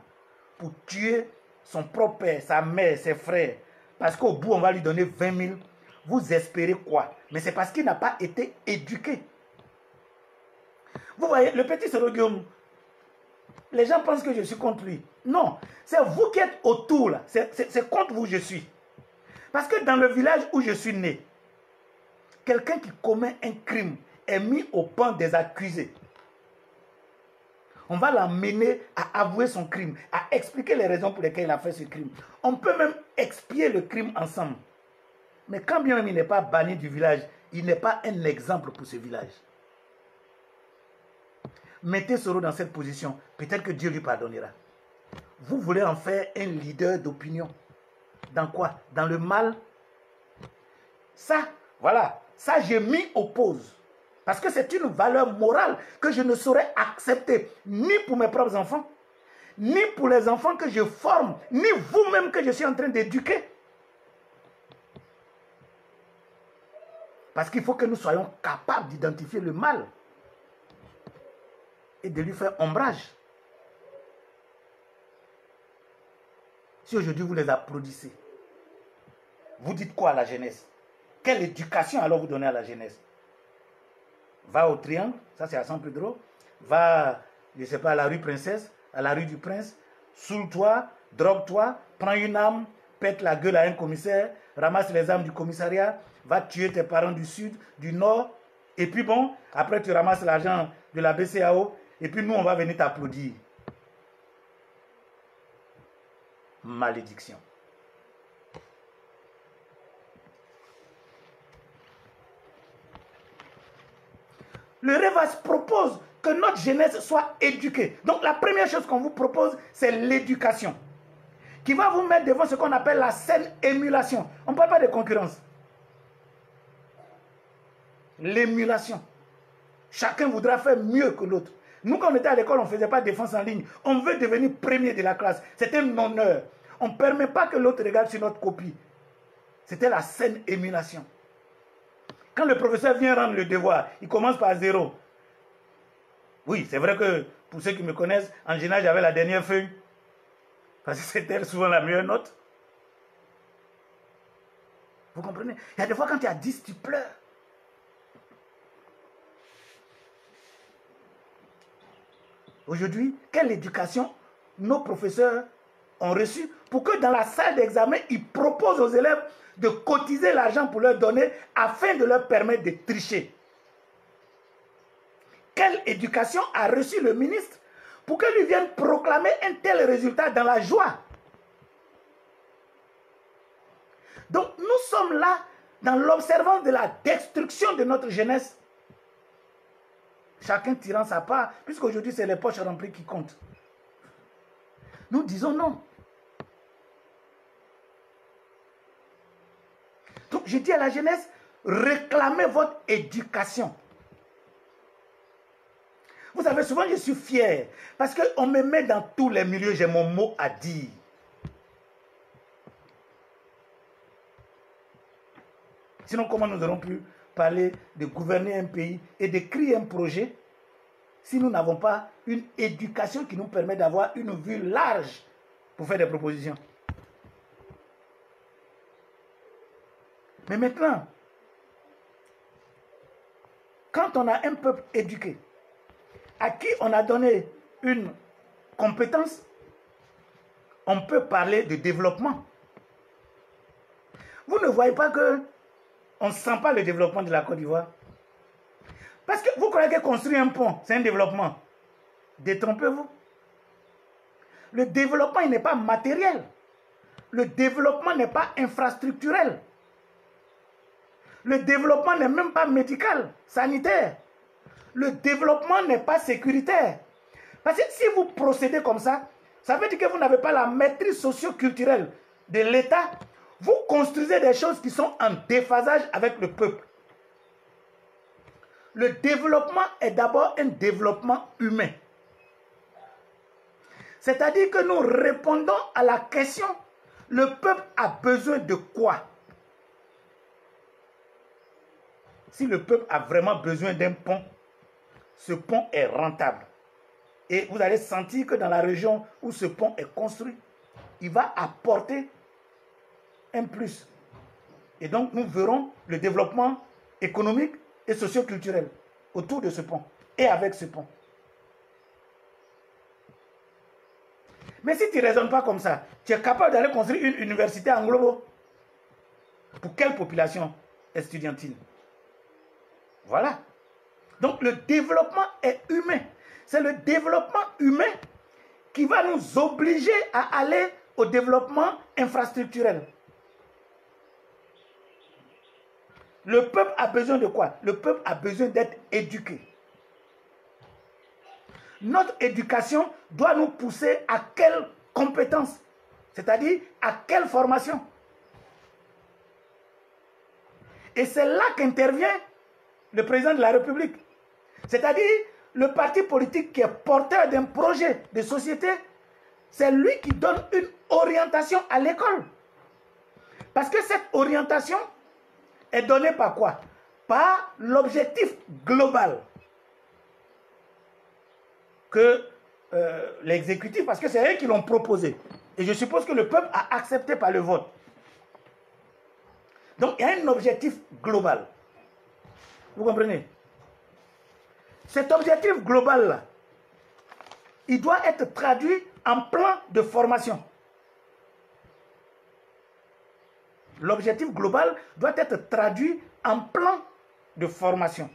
Speaker 1: pour tuer son propre père, sa mère, ses frères, parce qu'au bout on va lui donner 20 000, vous espérez quoi? Mais c'est parce qu'il n'a pas été éduqué. Vous voyez, le petit Soroguioum, les gens pensent que je suis contre lui. Non, c'est vous qui êtes autour là. C'est contre vous que je suis. Parce que dans le village où je suis né, quelqu'un qui commet un crime est mis au banc des accusés. On va l'amener à avouer son crime, à expliquer les raisons pour lesquelles il a fait ce crime. On peut même expier le crime ensemble. Mais quand bien même il n'est pas banni du village, il n'est pas un exemple pour ce village. Mettez Soro dans cette position, peut-être que Dieu lui pardonnera. Vous voulez en faire un leader d'opinion. Dans quoi? Dans le mal. Ça, voilà, ça je m'y oppose. Parce que c'est une valeur morale que je ne saurais accepter, ni pour mes propres enfants, ni pour les enfants que je forme, ni vous-même que je suis en train d'éduquer. Parce qu'il faut que nous soyons capables d'identifier le mal et de lui faire ombrage. Si aujourd'hui vous les applaudissez, vous dites quoi à la jeunesse? Quelle éducation alors vous donnez à la jeunesse? Va au Triangle, ça c'est à San Pedro. Va, je ne sais pas, à la rue Princesse, à la rue du Prince. Saoule-toi, drogue-toi, prends une arme, pète la gueule à un commissaire, ramasse les armes du commissariat, va tuer tes parents du sud, du nord. Et puis bon, après tu ramasses l'argent de la BCAO. Et puis nous, on va venir t'applaudir. Malédiction. Le Revas propose que notre jeunesse soit éduquée. Donc la première chose qu'on vous propose, c'est l'éducation. Qui va vous mettre devant ce qu'on appelle la saine émulation. On ne parle pas de concurrence. L'émulation. Chacun voudra faire mieux que l'autre. Nous, quand on était à l'école, on ne faisait pas défense en ligne. On veut devenir premier de la classe. C'était un honneur. On ne permet pas que l'autre regarde sur notre copie. C'était la saine émulation. Quand le professeur vient rendre le devoir, il commence par 0. Oui, c'est vrai que pour ceux qui me connaissent, en général, j'avais la dernière feuille. Parce que c'était souvent la meilleure note. Vous comprenez? Il y a des fois quand tu as 10, tu pleures. Aujourd'hui, quelle éducation nos professeurs ont reçue pour que dans la salle d'examen, ils proposent aux élèves de cotiser l'argent pour leur donner afin de leur permettre de tricher. Quelle éducation a reçu le ministre pour que lui vienne proclamer un tel résultat dans la joie? Donc nous sommes là dans l'observance de la destruction de notre jeunesse. Chacun tirant sa part, puisqu'aujourd'hui c'est les poches remplies qui comptent. Nous disons non. Donc je dis à la jeunesse, réclamez votre éducation. Vous savez, souvent je suis fier, parce qu'on me met dans tous les milieux, j'ai mon mot à dire. Sinon, comment nous aurons pu parler de gouverner un pays et de créer un projet si nous n'avons pas une éducation qui nous permet d'avoir une vue large pour faire des propositions? Mais maintenant, quand on a un peuple éduqué, à qui on a donné une compétence, on peut parler de développement. Vous ne voyez pas que on ne sent pas le développement de la Côte d'Ivoire? Parce que vous croyez que construire un pont, c'est un développement? Détrompez-vous. Le développement, il n'est pas matériel. Le développement n'est pas infrastructurel. Le développement n'est même pas médical, sanitaire. Le développement n'est pas sécuritaire. Parce que si vous procédez comme ça veut dire que vous n'avez pas la maîtrise socio-culturelle de l'État. Vous construisez des choses qui sont en déphasage avec le peuple. Le développement est d'abord un développement humain. C'est-à-dire que nous répondons à la question, le peuple a besoin de quoi? Si le peuple a vraiment besoin d'un pont, ce pont est rentable. Et vous allez sentir que dans la région où ce pont est construit, il va apporter un plus. Et donc, nous verrons le développement économique et socio-culturel autour de ce pont et avec ce pont. Mais si tu ne raisonnes pas comme ça, tu es capable d'aller construire une université en Globo. Pour quelle population estudiantine? Voilà. Donc, le développement est humain. C'est le développement humain qui va nous obliger à aller au développement infrastructurel. Le peuple a besoin de quoi? Le peuple a besoin d'être éduqué. Notre éducation doit nous pousser à quelle compétence? C'est-à-dire à quelle formation? Et c'est là qu'intervient le président de la République. C'est-à-dire le parti politique qui est porteur d'un projet de société, c'est lui qui donne une orientation à l'école. Parce que cette orientation est donnée par quoi? Par l'objectif global que l'exécutif, parce que c'est eux qui l'ont proposé. Et je suppose que le peuple a accepté par le vote. Donc il y a un objectif global. Vous comprenez? Cet objectif global-là, il doit être traduit en plan de formation. L'objectif global doit être traduit en plan de formation.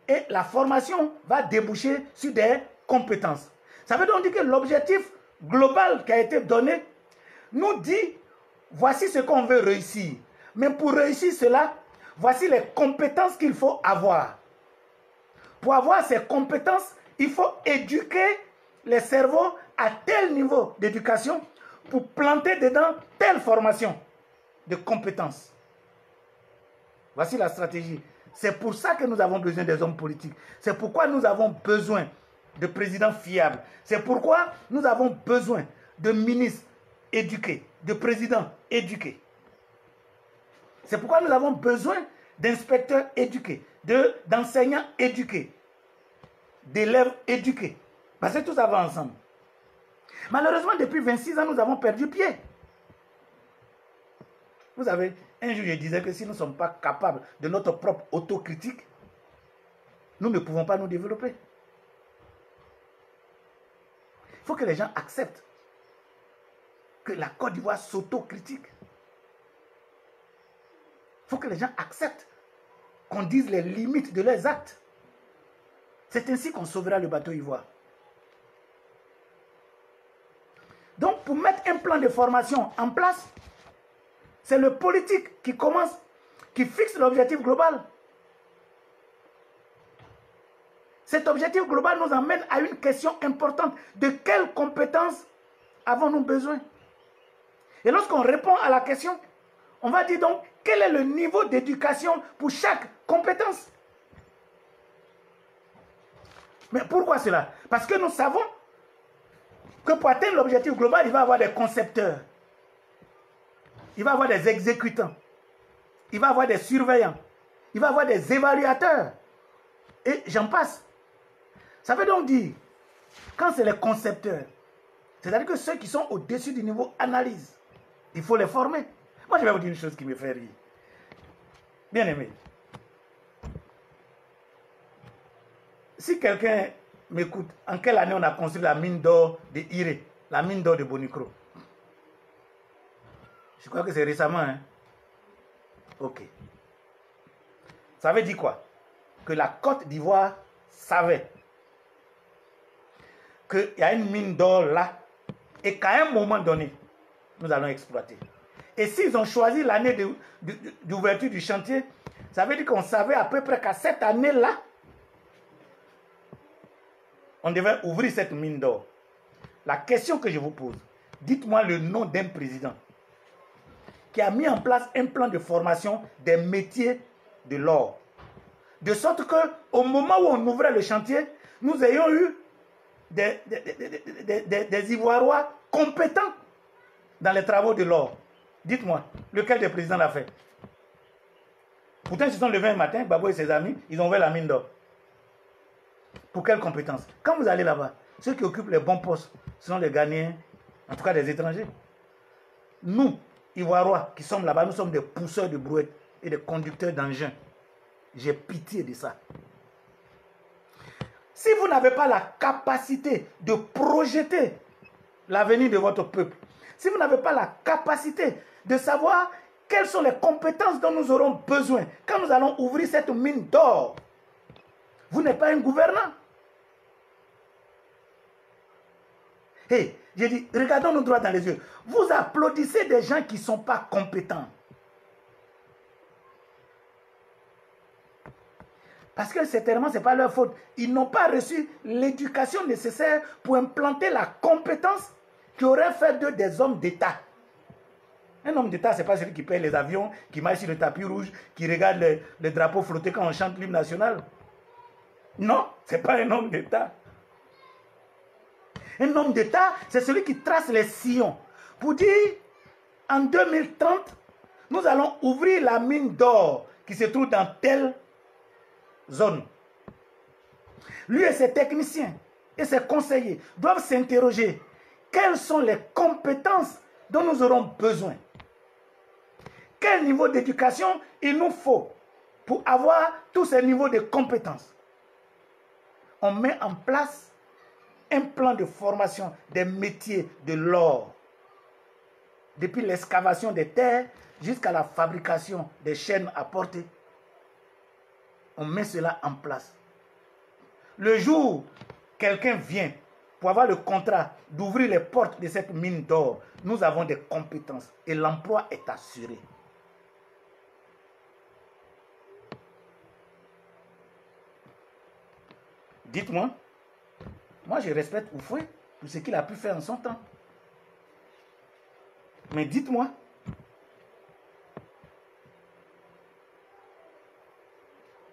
Speaker 1: Et la formation va déboucher sur des compétences. Ça veut donc dire que l'objectif global qui a été donné nous dit, voici ce qu'on veut réussir. Mais pour réussir cela, voici les compétences qu'il faut avoir. Pour avoir ces compétences, il faut éduquer les cerveaux à tel niveau d'éducation pour planter dedans telle formation de compétences. Voici la stratégie. C'est pour ça que nous avons besoin des hommes politiques. C'est pourquoi nous avons besoin de présidents fiables. C'est pourquoi nous avons besoin de ministres éduqués, de présidents éduqués. C'est pourquoi nous avons besoin d'inspecteurs éduqués, d'enseignants éduqués, d'élèves éduqués. Parce que tout ça va ensemble. Malheureusement, depuis 26 ans, nous avons perdu pied. Vous savez, un jour, je disais que si nous ne sommes pas capables de notre propre autocritique, nous ne pouvons pas nous développer. Il faut que les gens acceptent que la Côte d'Ivoire s'autocritique. Il faut que les gens acceptent qu'on dise les limites de leurs actes. C'est ainsi qu'on sauvera le bateau ivoire. Donc, pour mettre un plan de formation en place, c'est le politique qui commence, qui fixe l'objectif global. Cet objectif global nous emmène à une question importante. De quelles compétences avons-nous besoin? Et lorsqu'on répond à la question, on va dire donc, quel est le niveau d'éducation pour chaque compétence? Mais pourquoi cela? Parce que nous savons que pour atteindre l'objectif global, il va y avoir des concepteurs. Il va y avoir des exécutants. Il va y avoir des surveillants. Il va y avoir des évaluateurs. Et j'en passe. Ça veut donc dire, quand c'est les concepteurs, c'est-à-dire que ceux qui sont au-dessus du niveau analyse, il faut les former. Moi, je vais vous dire une chose qui me fait rire. Bien aimé. Si quelqu'un m'écoute, en quelle année on a construit la mine d'or de Iré, la mine d'or de Bonikro? Je crois que c'est récemment, hein? Ok. Ça veut dire quoi? Que la Côte d'Ivoire savait qu'il y a une mine d'or là et qu'à un moment donné, nous allons exploiter. Et s'ils ont choisi l'année d'ouverture du chantier, ça veut dire qu'on savait à peu près qu'à cette année-là, on devait ouvrir cette mine d'or. La question que je vous pose, dites-moi le nom d'un président qui a mis en place un plan de formation des métiers de l'or. De sorte qu'au moment où on ouvrait le chantier, nous ayons eu des Ivoirois compétents dans les travaux de l'or. Dites-moi, lequel des présidents l'a fait? Pourtant, ils se sont levés un matin, Babo et ses amis, ils ont ouvert la mine d'or. Pour quelles compétences? Quand vous allez là-bas, ceux qui occupent les bons postes sont les Ghanéens, en tout cas des étrangers. Nous, Ivoirois, qui sommes là-bas, nous sommes des pousseurs de brouettes et des conducteurs d'engins. J'ai pitié de ça. Si vous n'avez pas la capacité de projeter l'avenir de votre peuple, si vous n'avez pas la capacité de savoir quelles sont les compétences dont nous aurons besoin quand nous allons ouvrir cette mine d'or, vous n'êtes pas un gouvernant. Hey, j'ai dit, regardons-nous droit dans les yeux. Vous applaudissez des gens qui ne sont pas compétents. Parce que certainement, ce n'est pas leur faute. Ils n'ont pas reçu l'éducation nécessaire pour implanter la compétence qui aurait fait d'eux des hommes d'État. Un homme d'État, ce n'est pas celui qui paye les avions, qui marche sur le tapis rouge, qui regarde le drapeau flotter quand on chante l'hymne national. Non, ce n'est pas un homme d'État. Un homme d'État, c'est celui qui trace les sillons pour dire, en 2030, nous allons ouvrir la mine d'or qui se trouve dans telle zone. Lui et ses techniciens et ses conseillers doivent s'interroger. Quelles sont les compétences dont nous aurons besoin? Quel niveau d'éducation il nous faut pour avoir tous ces niveaux de compétences? On met en place un plan de formation des métiers de l'or. Depuis l'excavation des terres jusqu'à la fabrication des chaînes à porter. On met cela en place. Le jour où quelqu'un vient pour avoir le contrat d'ouvrir les portes de cette mine d'or, nous avons des compétences et l'emploi est assuré. Dites-moi, moi je respecte Oufoué pour ce qu'il a pu faire en son temps. Mais dites-moi,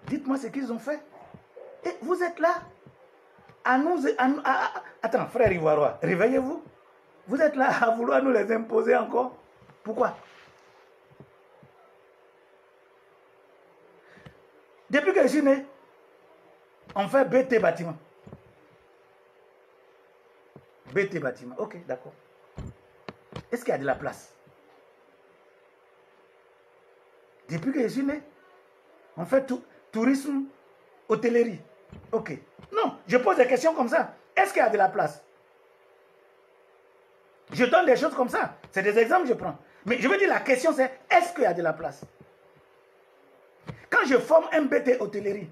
Speaker 1: dites-moi ce qu'ils ont fait. Et vous êtes là à nous... Attends, frère Ivoirois, réveillez-vous. Vous êtes là à vouloir nous les imposer encore. Pourquoi? Depuis que je suis né, on fait BT bâtiment. BT bâtiment, ok, d'accord. Est-ce qu'il y a de la place? Depuis que je suis né, on fait tourisme, hôtellerie. Ok. Non, je pose des questions comme ça. Est-ce qu'il y a de la place? Je donne des choses comme ça. C'est des exemples que je prends. Mais je veux dire, la question c'est, est-ce qu'il y a de la place? Quand je forme un BT hôtellerie,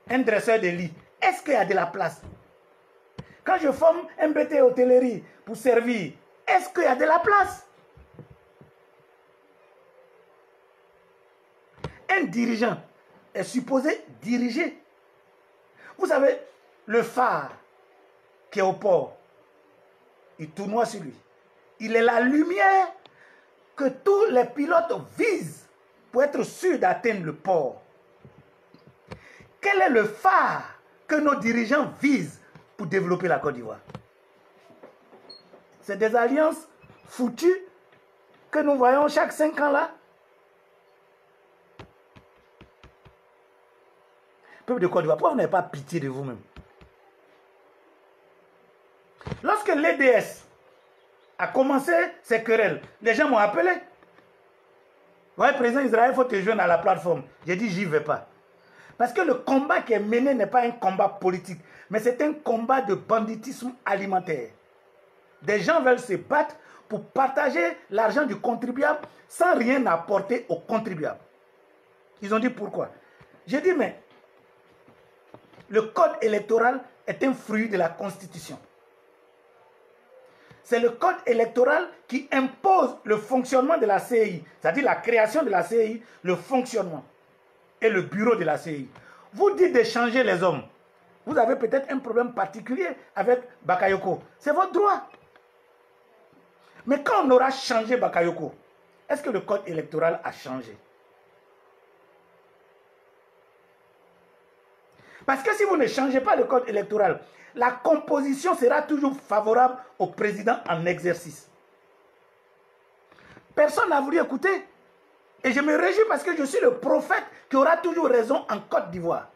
Speaker 1: un dresseur de lit, est-ce qu'il y a de la place? Quand je forme un BT hôtellerie pour servir, est-ce qu'il y a de la place? Un dirigeant est supposé diriger. Vous savez, le phare qui est au port, il tournoie sur lui. Il est la lumière que tous les pilotes visent pour être sûrs d'atteindre le port. Quel est le phare que nos dirigeants visent pour développer la Côte d'Ivoire? C'est des alliances foutues que nous voyons chaque 5 ans là. Peuple de Côte d'Ivoire, pourquoi vous n'avez pas pitié de vous-même? Lorsque l'EDS a commencé ses querelles, les gens m'ont appelé. Ouais, président Israël, il faut te joindre à la plateforme. J'ai dit, j'y vais pas. Parce que le combat qui est mené n'est pas un combat politique, mais c'est un combat de banditisme alimentaire. Des gens veulent se battre pour partager l'argent du contribuable sans rien apporter au contribuable. Ils ont dit pourquoi? J'ai dit, mais le code électoral est un fruit de la Constitution. C'est le code électoral qui impose le fonctionnement de la CEI, c'est-à-dire la création de la CEI, le fonctionnement et le bureau de la CEI. Vous dites de changer les hommes. Vous avez peut-être un problème particulier avec Bakayoko. C'est votre droit. Mais quand on aura changé Bakayoko, est-ce que le code électoral a changé? Parce que si vous ne changez pas le code électoral, la composition sera toujours favorable au président en exercice. Personne n'a voulu écouter. Et je me réjouis parce que je suis le prophète qui aura toujours raison en Côte d'Ivoire.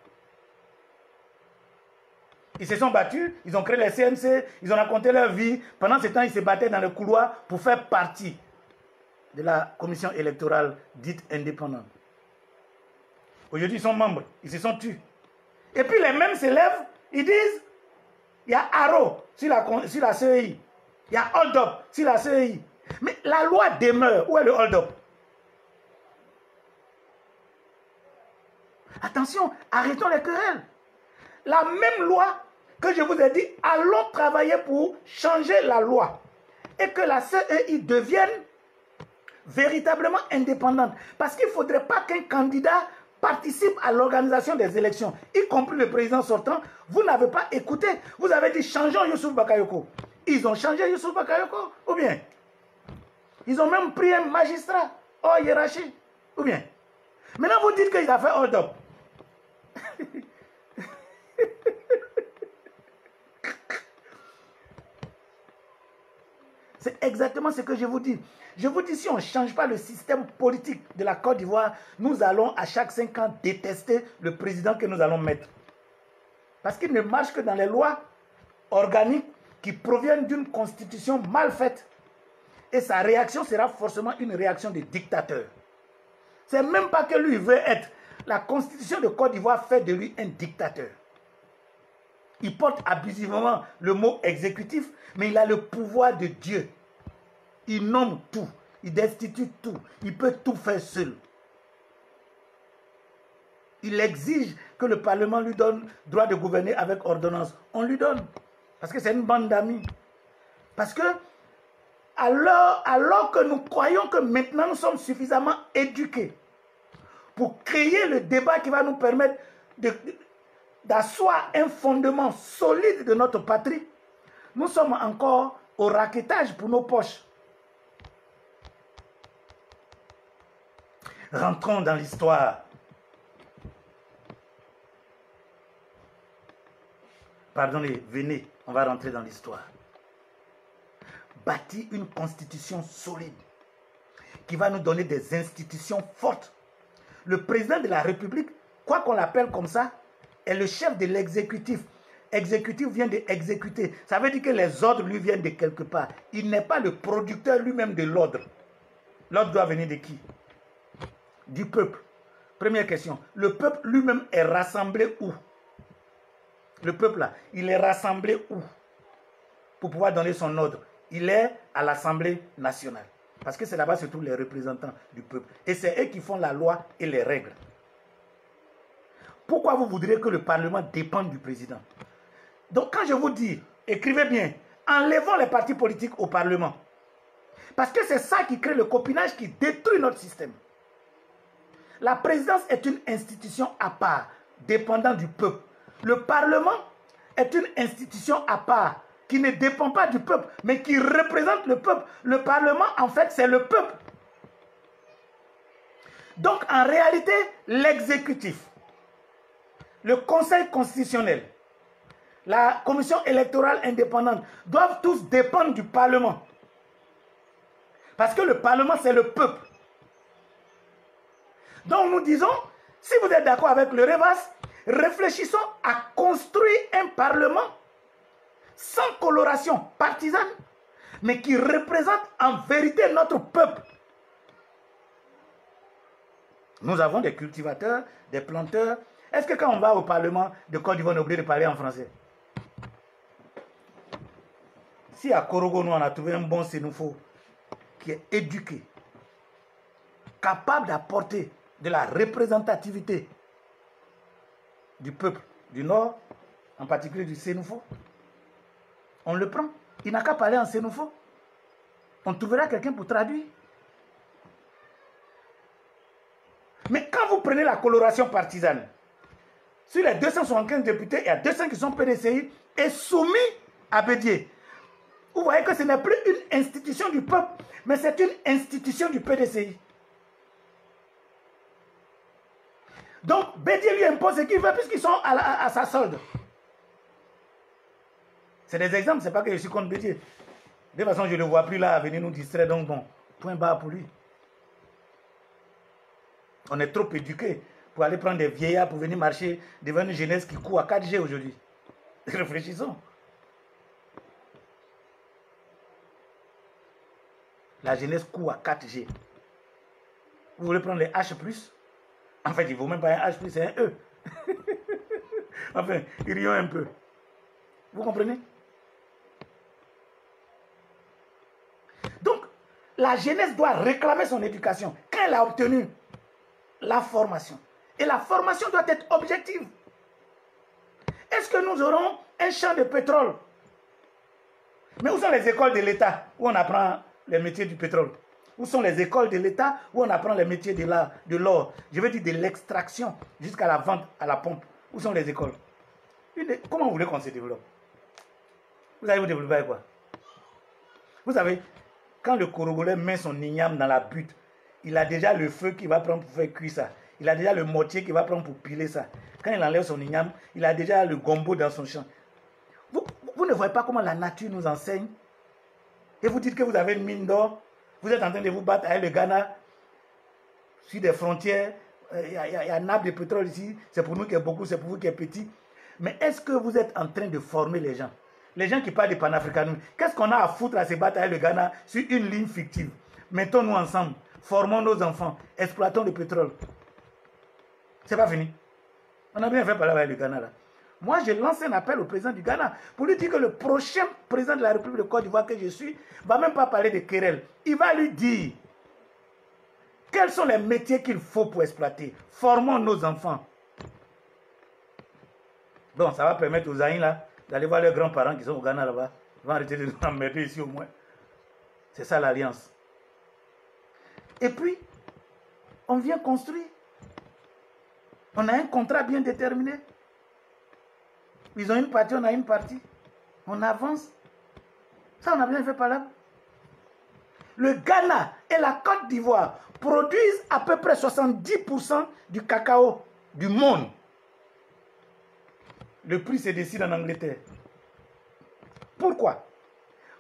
Speaker 1: Ils se sont battus, ils ont créé les CNC, ils ont raconté leur vie. Pendant ce temps, ils se battaient dans le couloir pour faire partie de la commission électorale dite indépendante. Aujourd'hui, ils sont membres, ils se sont tués. Et puis les mêmes se lèvent, ils disent, il y a Haro sur la CEI, il y a Hold Up sur la CEI. Mais la loi demeure. Où est le Hold Up? Attention, arrêtons les querelles. La même loi que je vous ai dit, allons travailler pour changer la loi et que la CEI devienne véritablement indépendante. Parce qu'il ne faudrait pas qu'un candidat participe à l'organisation des élections, y compris le président sortant. Vous n'avez pas écouté. Vous avez dit changeons Youssouf Bakayoko. Ils ont changé Youssouf Bakayoko ou bien ils ont même pris un magistrat hors hiérarchie ou bien. Maintenant vous dites qu'il a fait hold up. C'est exactement ce que je vous dis. Je vous dis, si on ne change pas le système politique de la Côte d'Ivoire, nous allons à chaque 5 ans détester le président que nous allons mettre. Parce qu'il ne marche que dans les lois organiques qui proviennent d'une constitution mal faite. Et sa réaction sera forcément une réaction de dictateur. C'est même pas que lui veut être. La constitution de Côte d'Ivoire fait de lui un dictateur. Il porte abusivement le mot exécutif, mais il a le pouvoir de Dieu. Il nomme tout, il destitue tout, il peut tout faire seul. Il exige que le Parlement lui donne droit de gouverner avec ordonnance. On lui donne, parce que c'est une bande d'amis. Parce que, alors que nous croyons que maintenant nous sommes suffisamment éduqués pour créer le débat qui va nous permettre d'asseoir un fondement solide de notre patrie, nous sommes encore au raquettage pour nos poches. Rentrons dans l'histoire. Pardonnez, venez, on va rentrer dans l'histoire. Bâtir une constitution solide qui va nous donner des institutions fortes. Le président de la République quoi qu'on l'appelle comme ça, est le chef de l'exécutif. Exécutif vient d'exécuter. Ça veut dire que les ordres lui viennent de quelque part. Il n'est pas le producteur lui-même de l'ordre. L'ordre doit venir de qui? Du peuple. Première question. Le peuple lui-même est rassemblé où? Le peuple là, il est rassemblé où? Pour pouvoir donner son ordre. Il est à l'Assemblée nationale. Parce que c'est là-bas se trouvent les représentants du peuple. Et c'est eux qui font la loi et les règles. Pourquoi vous voudrez que le Parlement dépende du président? Donc quand je vous dis, écrivez bien, enlevons les partis politiques au Parlement. Parce que c'est ça qui crée le copinage qui détruit notre système. La présidence est une institution à part, dépendant du peuple. Le Parlement est une institution à part, qui ne dépend pas du peuple, mais qui représente le peuple. Le Parlement, en fait, c'est le peuple. Donc, en réalité, l'exécutif, le Conseil constitutionnel, la Commission électorale indépendante doivent tous dépendre du Parlement. Parce que le Parlement, c'est le peuple. Donc, nous disons, si vous êtes d'accord avec le REVAS, réfléchissons à construire un Parlement sans coloration partisane, mais qui représente en vérité notre peuple. Nous avons des cultivateurs, des planteurs. Est-ce que quand on va au Parlement de Côte d'Ivoire, on est obligé de parler en français? Si à Korogo, nous, on a trouvé un bon sénoufo qui est éduqué, capable d'apporter de la représentativité du peuple du Nord, en particulier du sénoufo, on le prend. Il n'a qu'à parler en sénoufo. On trouvera quelqu'un pour traduire. Mais quand vous prenez la coloration partisane, sur les 275 députés, il y a 200 qui sont PDCI et soumis à Bédié. Vous voyez que ce n'est plus une institution du peuple, mais c'est une institution du PDCI. Donc, Bédié lui impose ce qu'il veut puisqu'ils sont à sa solde. C'est des exemples, ce n'est pas que je suis contre Bédié. De toute façon, je ne le vois plus là à venir nous distraire, donc bon, point barre pour lui. On est trop éduqués pour aller prendre des vieillards pour venir marcher devant une jeunesse qui court à 4G aujourd'hui. Réfléchissons. La jeunesse court à 4G. Vous voulez prendre les H+? En fait, il ne vaut même pas un H+, c'est un E. Enfin, ils rions un peu. Vous comprenez? Donc, la jeunesse doit réclamer son éducation quand elle a obtenu la formation. Et la formation doit être objective. Est-ce que nous aurons un champ de pétrole? Mais où sont les écoles de l'État où on apprend les métiers du pétrole? Où sont les écoles de l'État où on apprend les métiers de l'or? Je veux dire de l'extraction jusqu'à la vente à la pompe. Où sont les écoles? Comment vous voulez qu'on se développe? Vous allez vous développer avec quoi? Vous savez, quand le Korogolais met son igname dans la butte, il a déjà le feu qu'il va prendre pour faire cuire ça. Il a déjà le mortier qu'il va prendre pour piler ça. Quand il enlève son igname, il a déjà le gombo dans son champ. Vous ne voyez pas comment la nature nous enseigne? Et vous dites que vous avez une mine d'or. Vous êtes en train de vous battre avec le Ghana sur des frontières. Il y a un nappe de pétrole ici. C'est pour nous qui est beaucoup, c'est pour vous qui est petit. Mais est-ce que vous êtes en train de former les gens? Les gens qui parlent de panafricanisme, qu'est-ce qu'on a à foutre à se battre avec le Ghana sur une ligne fictive? Mettons-nous ensemble, formons nos enfants, exploitons le pétrole. C'est pas fini. On a bien fait parler avec le Ghana là. Moi, je lance un appel au président du Ghana pour lui dire que le prochain président de la République de Côte d'Ivoire que je suis ne va même pas parler de querelle. Il va lui dire quels sont les métiers qu'il faut pour exploiter. Formons nos enfants. Donc, ça va permettre aux Aïns là d'aller voir leurs grands-parents qui sont au Ghana là-bas. Ils vont arrêter de nous emmerder ici au moins. C'est ça l'alliance. Et puis, on vient construire. On a un contrat bien déterminé. Ils ont une partie, on a une partie. On avance. Ça, on a bien fait par là. Le Ghana et la Côte d'Ivoire produisent à peu près 70% du cacao du monde. Le prix se décide en Angleterre. Pourquoi?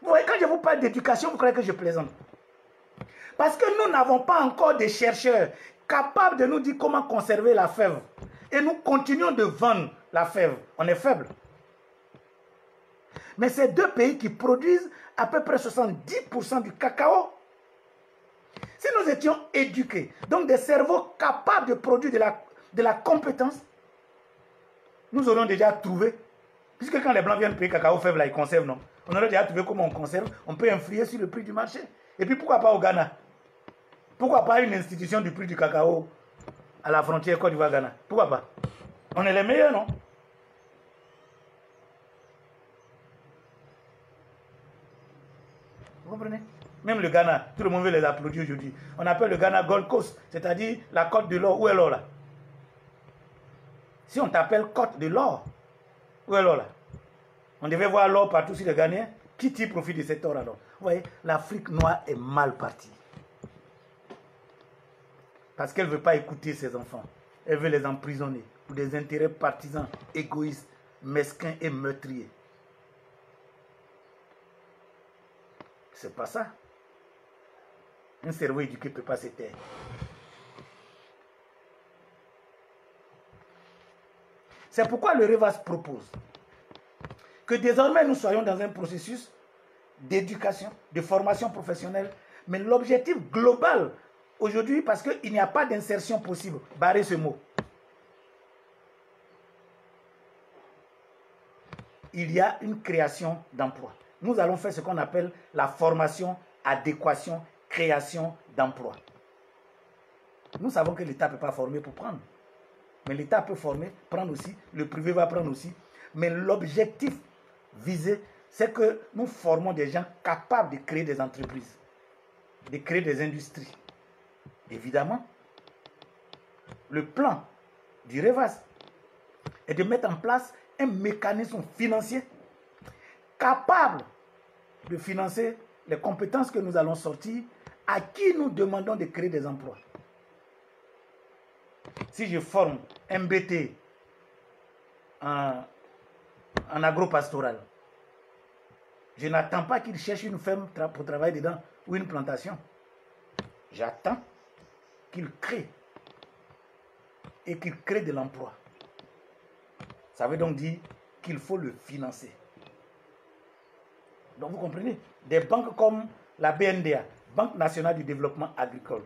Speaker 1: Vous voyez, quand je vous parle d'éducation, vous croyez que je plaisante. Parce que nous n'avons pas encore de chercheurs capables de nous dire comment conserver la fève. Et nous continuons de vendre la fève. On est faible. Mais c'est deux pays qui produisent à peu près 70% du cacao. Si nous étions éduqués, donc des cerveaux capables de produire de la compétence, nous aurions déjà trouvé, puisque quand les Blancs viennent payer cacao faible, là, ils conservent, non? On aurait déjà trouvé comment on conserve, on peut influer sur le prix du marché. Et puis pourquoi pas au Ghana? Pourquoi pas une institution du prix du cacao à la frontière Côte d'Ivoire-Ghana? Pourquoi pas? On est les meilleurs, non? Vous comprenez? Même le Ghana, tout le monde veut les applaudir aujourd'hui. On appelle le Ghana Gold Coast, c'est-à-dire la côte de l'or. Où est l'or là? Si on t'appelle côte de l'or, où est l'or là? On devait voir l'or partout sur les Ghanéens. Qui tire profit de cet or alors? Vous voyez, l'Afrique noire est mal partie. Parce qu'elle ne veut pas écouter ses enfants. Elle veut les emprisonner pour des intérêts partisans, égoïstes, mesquins et meurtriers. C'est pas ça. Un cerveau éduqué ne peut pas se taire. C'est pourquoi le REVAS propose que désormais nous soyons dans un processus d'éducation, de formation professionnelle, mais l'objectif global aujourd'hui, parce qu'il n'y a pas d'insertion possible, barrez ce mot. Il y a une création d'emplois. Nous allons faire ce qu'on appelle la formation, adéquation, création d'emplois. Nous savons que l'État ne peut pas former pour prendre. Mais l'État peut former, prendre aussi, le privé va prendre aussi. Mais l'objectif visé, c'est que nous formons des gens capables de créer des entreprises, de créer des industries. Évidemment, le plan du REVAS est de mettre en place un mécanisme financier capable de financer les compétences que nous allons sortir, à qui nous demandons de créer des emplois. Si je forme un BT en agropastoral, je n'attends pas qu'il cherche une ferme pour travailler dedans ou une plantation. J'attends qu'il crée et qu'il crée de l'emploi. Ça veut donc dire qu'il faut le financer. Donc vous comprenez, des banques comme la BNDA, Banque nationale du développement agricole,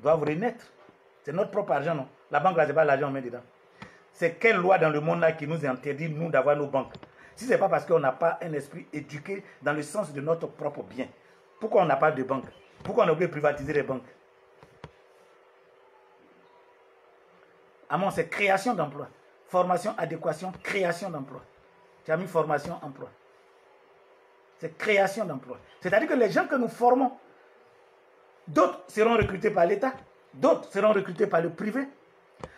Speaker 1: doivent renaître. C'est notre propre argent, non? La banque, là, ce n'est pas l'argent qu'on met dedans. C'est quelle loi dans le monde là qui nous interdit, nous, d'avoir nos banques? Si ce n'est pas parce qu'on n'a pas un esprit éduqué dans le sens de notre propre bien, pourquoi on n'a pas de banque? Pourquoi on a oublié de privatiser les banques? C'est création d'emplois. Formation, adéquation, création d'emplois. Tu as mis formation, emploi. C'est création d'emplois. C'est-à-dire que les gens que nous formons, d'autres seront recrutés par l'État, d'autres seront recrutés par le privé.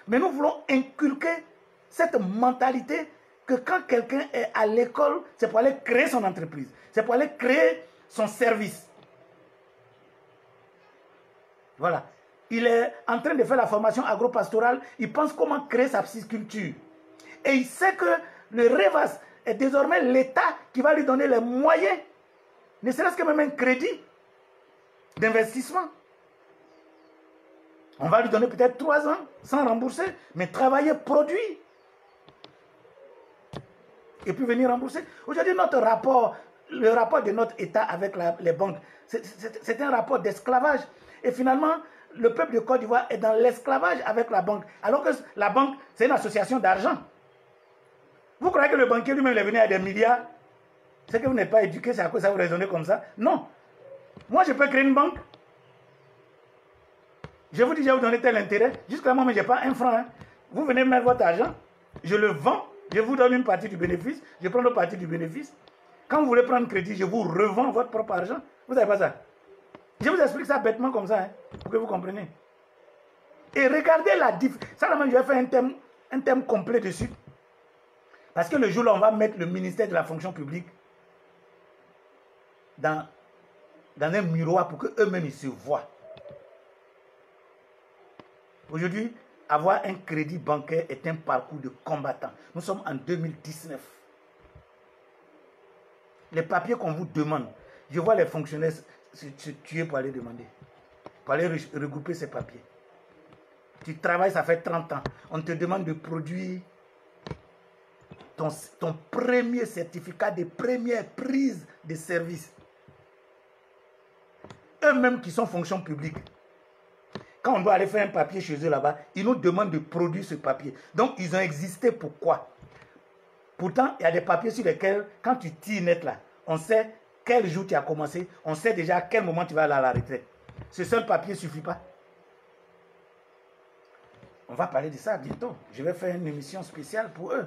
Speaker 1: Mais nous voulons inculquer cette mentalité que quand quelqu'un est à l'école, c'est pour aller créer son entreprise, c'est pour aller créer son service. Voilà. Il est en train de faire la formation agro-pastorale, il pense comment créer sa pisciculture. Et il sait que le REVAS est désormais l'État qui va lui donner les moyens, ne serait-ce que même un crédit d'investissement. On va lui donner peut-être 3 ans sans rembourser, mais travailler, produire. Et puis venir rembourser. Aujourd'hui, notre rapport, le rapport de notre État avec les banques, c'est un rapport d'esclavage. Et finalement, le peuple de Côte d'Ivoire est dans l'esclavage avec la banque. Alors que la banque, c'est une association d'argent. Vous croyez que le banquier lui-même est venu à des milliards? C'est que vous n'êtes pas éduqué, c'est à cause ça vous raisonnez comme ça? Non. Moi, je peux créer une banque. Je vous dis, je vais vous donner tel intérêt. Jusqu'à moi, mais je n'ai pas un franc. Hein. Vous venez mettre votre argent, je le vends, je vous donne une partie du bénéfice, je prends une partie du bénéfice. Quand vous voulez prendre crédit, je vous revends votre propre argent. Vous ne savez pas ça? Je vous explique ça bêtement comme ça, hein, pour que vous compreniez. Et regardez la différence. Ça, je vais faire un thème complet dessus. Parce que le jour là, on va mettre le ministère de la fonction publique dans un miroir pour qu'eux-mêmes ils se voient. Aujourd'hui, avoir un crédit bancaire est un parcours de combattant. Nous sommes en 2019. Les papiers qu'on vous demande, je vois les fonctionnaires se tuer pour aller demander, pour aller regrouper ces papiers. Tu travailles, ça fait 30 ans. On te demande de produire ton premier certificat de première prise de service. Eux-mêmes qui sont fonction publique. Quand on doit aller faire un papier chez eux là-bas, ils nous demandent de produire ce papier. Donc, ils ont existé pourquoi? Pourtant, il y a des papiers sur lesquels, quand tu tires net là, on sait quel jour tu as commencé, on sait déjà à quel moment tu vas aller à la retraite. Ce seul papier ne suffit pas. On va parler de ça bientôt. Je vais faire une émission spéciale pour eux.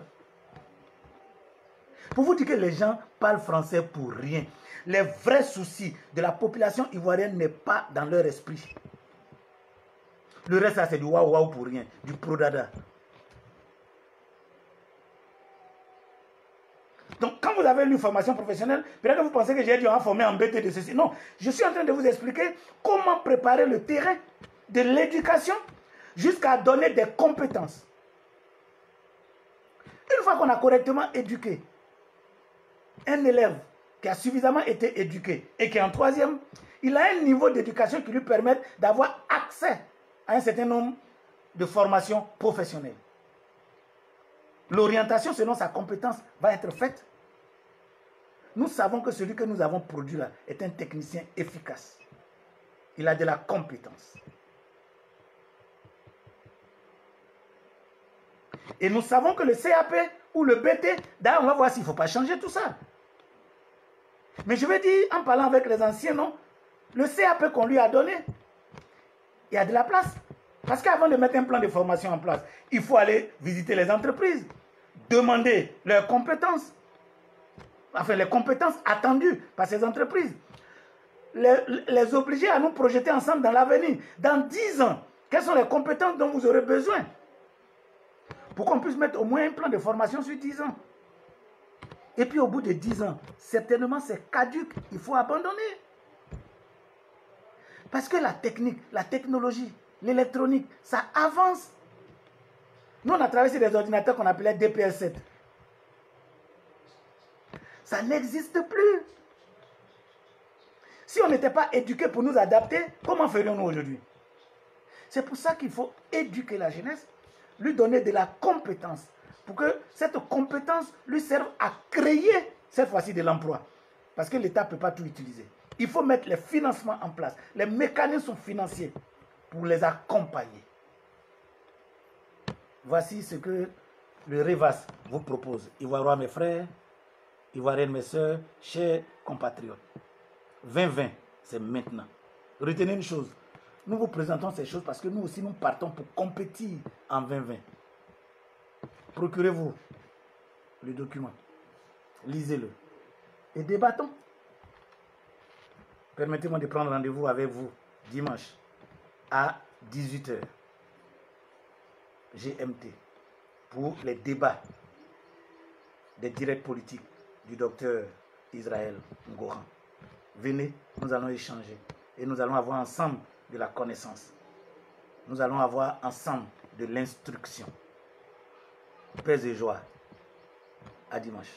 Speaker 1: Pour vous dire que les gens parlent français pour rien. Les vrais soucis de la population ivoirienne n'est pas dans leur esprit. Le reste, c'est du waouh waouh pour rien, du prodada. Donc, quand vous avez lu formation professionnelle, peut-être que vous pensez que j'ai dû en former en BT de ceci. Non, je suis en train de vous expliquer comment préparer le terrain de l'éducation jusqu'à donner des compétences. Une fois qu'on a correctement éduqué un élève qui a suffisamment été éduqué et qui est en troisième, il a un niveau d'éducation qui lui permet d'avoir accès à un certain nombre de formations professionnelles. L'orientation selon sa compétence va être faite. Nous savons que celui que nous avons produit là est un technicien efficace. Il a de la compétence. Et nous savons que le CAP ou le BT, d'ailleurs on va voir s'il ne faut pas changer tout ça. Mais je vais dire, en parlant avec les anciens, non, le CAP qu'on lui a donné, il y a de la place. Parce qu'avant de mettre un plan de formation en place, il faut aller visiter les entreprises, demander leurs compétences, enfin les compétences attendues par ces entreprises, les obliger à nous projeter ensemble dans l'avenir. Dans 10 ans, quelles sont les compétences dont vous aurez besoin pour qu'on puisse mettre au moins un plan de formation sur 10 ans. Et puis au bout de 10 ans, certainement c'est caduc, il faut abandonner. Parce que la technique, la technologie, l'électronique, ça avance. Nous, on a travaillé sur des ordinateurs qu'on appelait DPS-7. Ça n'existe plus. Si on n'était pas éduqué pour nous adapter, comment ferions-nous aujourd'hui? C'est pour ça qu'il faut éduquer la jeunesse, lui donner de la compétence, pour que cette compétence lui serve à créer, cette fois-ci, de l'emploi. Parce que l'État ne peut pas tout utiliser. Il faut mettre les financements en place, les mécanismes financiers pour les accompagner. Voici ce que le REVAS vous propose. Ivoiriens, mes frères, Ivoiriennes, mes soeurs, chers compatriotes. 2020, c'est maintenant. Retenez une chose. Nous vous présentons ces choses parce que nous aussi, nous partons pour compétir en 2020. Procurez-vous le document. Lisez-le. Et débattons. Permettez-moi de prendre rendez-vous avec vous dimanche à 18 h GMT pour les débats des directs politiques du docteur Israël Ngoran. Venez, nous allons échanger et nous allons avoir ensemble de la connaissance. Nous allons avoir ensemble de l'instruction. Paix et joie. À dimanche.